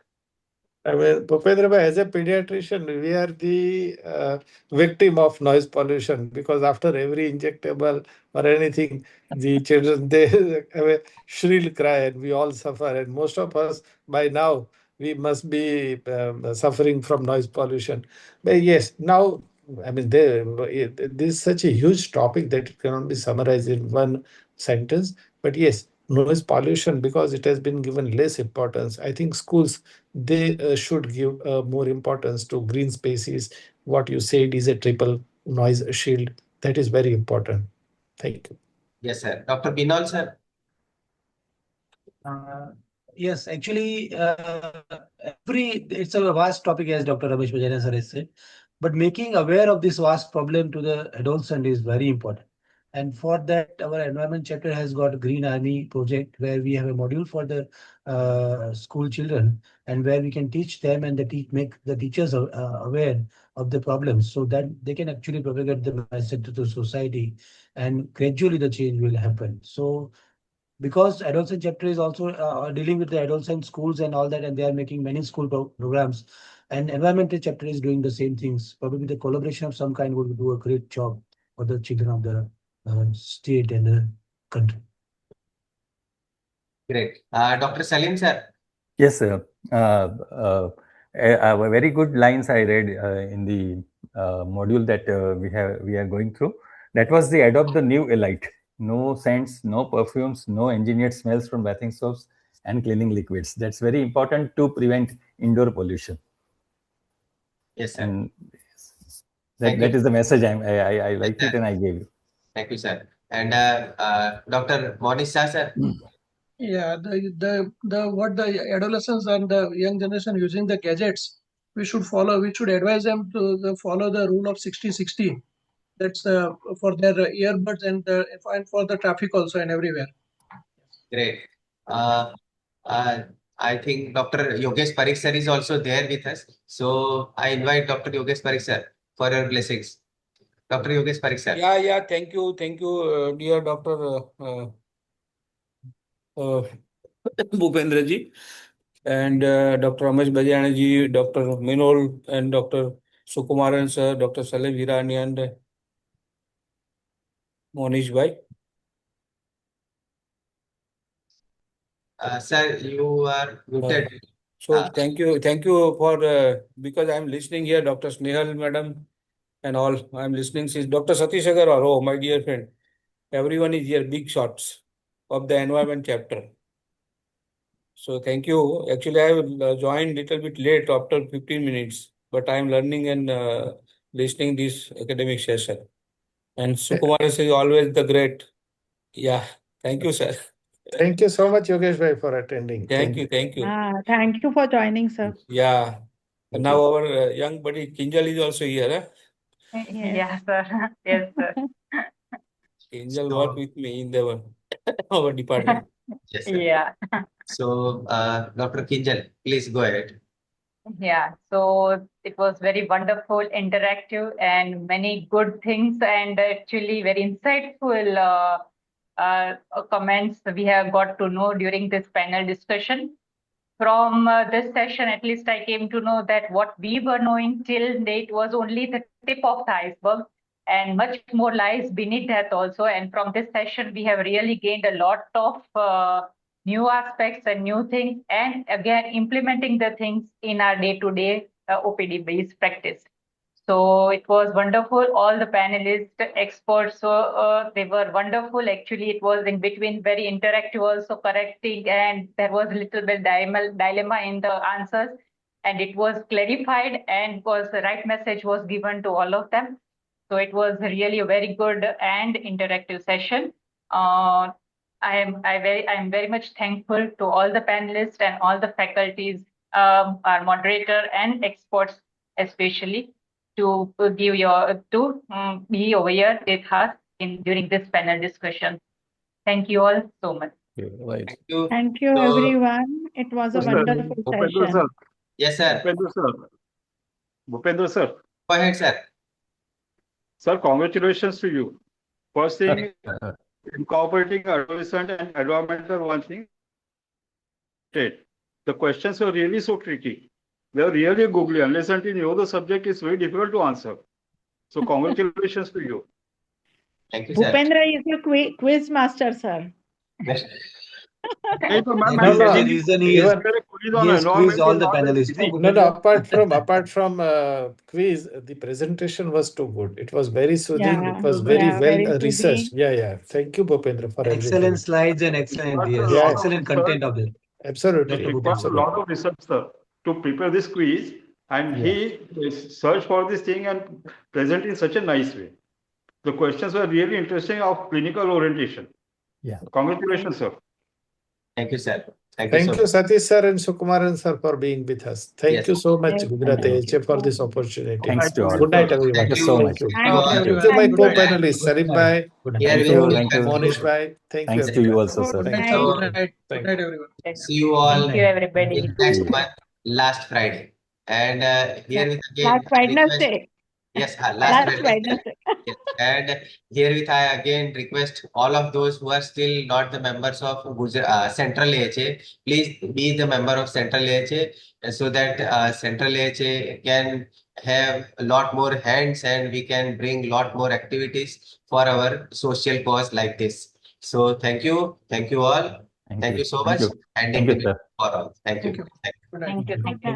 I mean, Bhupendra bhai, as a pediatrician, we are the victim of noise pollution because after every injectable or anything, the children they have a shrill cry and we all suffer. And most of us by now we must be suffering from noise pollution. But yes, now I mean, this is such a huge topic that it cannot be summarized in one sentence. But yes, noise pollution because it has been given less importance. I think schools they should give more importance to green spaces. What you said is a triple noise shield. That is very important. Thank you. Yes, sir. Dr. Binol, sir. Yes, actually, it's a vast topic, as Dr. Ramesh Bajania sir has said. But making aware of this vast problem to the adolescent is very important. And for that, our environment chapter has got a Green Army project where we have a module for the school children and where we can teach them and make the teachers aware of the problems so that they can actually propagate the message to the society and gradually the change will happen. So because adolescent chapter is also dealing with the adolescent schools and all that, and they are making many school programs. And environmental chapter is doing the same things. Probably the collaboration of some kind would do a great job for the children of the state and the country. Great. Dr. Salim, sir. Yes, sir. Very good lines I read in the module that we are going through. That was the adopt the new elite. No scents, no perfumes, no engineered smells from bathing soaps and cleaning liquids. That's very important to prevent indoor pollution. Yes, sir. And that is the message I like it and I gave you. Thank you, sir. And Dr. Monish Shah, sir. Yeah, what the adolescents and the young generation using the gadgets, we should advise them to follow the rule of 60-60. That's for their earbuds and for the traffic also and everywhere. Great. I think Dr. Yogesh Parikh sir is also there with us. So I invite Dr. Yogesh Parikh sir for your blessings. Dr. Yogesh Parikh sir. Yeah. Thank you, dear Dr. Bhupendra ji, and Dr. Ramesh Bajani ji, Dr. Minol, and Dr. Sukumaran sir, Dr. Salim Hirani, and Monish bhai. Sir, you are muted. So thank you for because I'm listening here, Dr. Snehal madam and all. I'm listening since Dr. Satish Agarwal. Oh, my dear friend, everyone is here. Big shots of the environment chapter. So thank you. Actually, I will joined little bit late after 15 minutes, but I am learning and listening this academic session. And Sukumar is always the great. Yeah. Thank you, sir. Thank you so much, Yogesh bhai, for attending. Thank you. Thank you for joining, sir. Yeah. And now our young buddy Kinjal is also here. Huh? Yes, sir. Yes, sir. Kinjal work with me in our department. Yes, sir. Yeah. So, Dr. Kinjal, please go ahead. Yeah, so it was very wonderful, interactive, and many good things, and actually very insightful comments we have got to know during this panel discussion. From this session, at least I came to know that what we were knowing till date was only the tip of the iceberg, and much more lies beneath that also. And from this session, we have really gained a lot of new aspects and new things, and again, implementing the things in our day-to-day OPD-based practice. So it was wonderful. All the panelists, experts, so they were wonderful. Actually, it was in between very interactive, also correcting, and there was a little bit dilemma in the answers, and it was clarified, and was the right message was given to all of them. So it was really a very good and interactive session. I am very much thankful to all the panelists and all the faculties, our moderator and experts especially, to give your to be over here with us in during this panel discussion. Thank you all so much. Right. Thank you. Thank you, So, everyone. It was a Yes, sir. wonderful Bhupendra sir. session. yes, sir. Bhupendra sir. Bhupendra sir. Go ahead, sir. Sir, congratulations to you. First thing, Uh, incorporating adolescent and environmental one thing. The questions were really so tricky. They were really googly. Unless until you know the subject, it's very difficult to answer. So congratulations to you. Thank you, sir. Bhupendra is a quiz master, sir. Hey, so, ma'am, Maybe I'm the getting reason this he is quiz he on has quizzed environment all is the not very panelists. easy. No, apart from quiz, the presentation was too good. It was very soothing. Yeah, It was very yeah, well very researched. soothing. Yeah. Thank you, Bhupendra, for Excellent everything. slides and excellent, yes, A lot of excellent research. content of them. Absolutely. It Dr. requires a Bhupendra. lot of research, sir, to prepare this quiz, and Yeah. he searched for this thing and present in such a nice way. The questions were really interesting of clinical orientation. Yeah. Congratulations, sir. Thank you, sir. Thank you Thank so you, much. Satish sir and Sukumaran sir, for being with us. Thank Yes. you so much, Yes, Gujarat sir. AHA, for this opportunity. Thanks to all. Good night, everyone. Thank Thank you you. so much. Thank you. Thank you all. Thank you. Thank you, my Thank you. co-panelists, Salim Bhai, Good Here night. we Thank you. will Thank you. Monish Bhai. Thank Thanks you. to you everyone. also, sir. Good Thank night. you. Good night. Good Thank night, you. everyone. see you all Thank you, everybody. in next See you. month, last Friday. And here with again Last request. Wednesday. Yes, last Last Wednesday. Wednesday. Yes. And here with I again request all of those who are still not the members of Central AHA, please be the member of Central AHA so that Central AHA can have a lot more hands and we can bring a lot more activities for our social cause like this. So thank you all. Thank you so Thank much. you. And Thank you, sir. for all. Thank you. Thank you. Thank you. Good night. Thank you. Good night.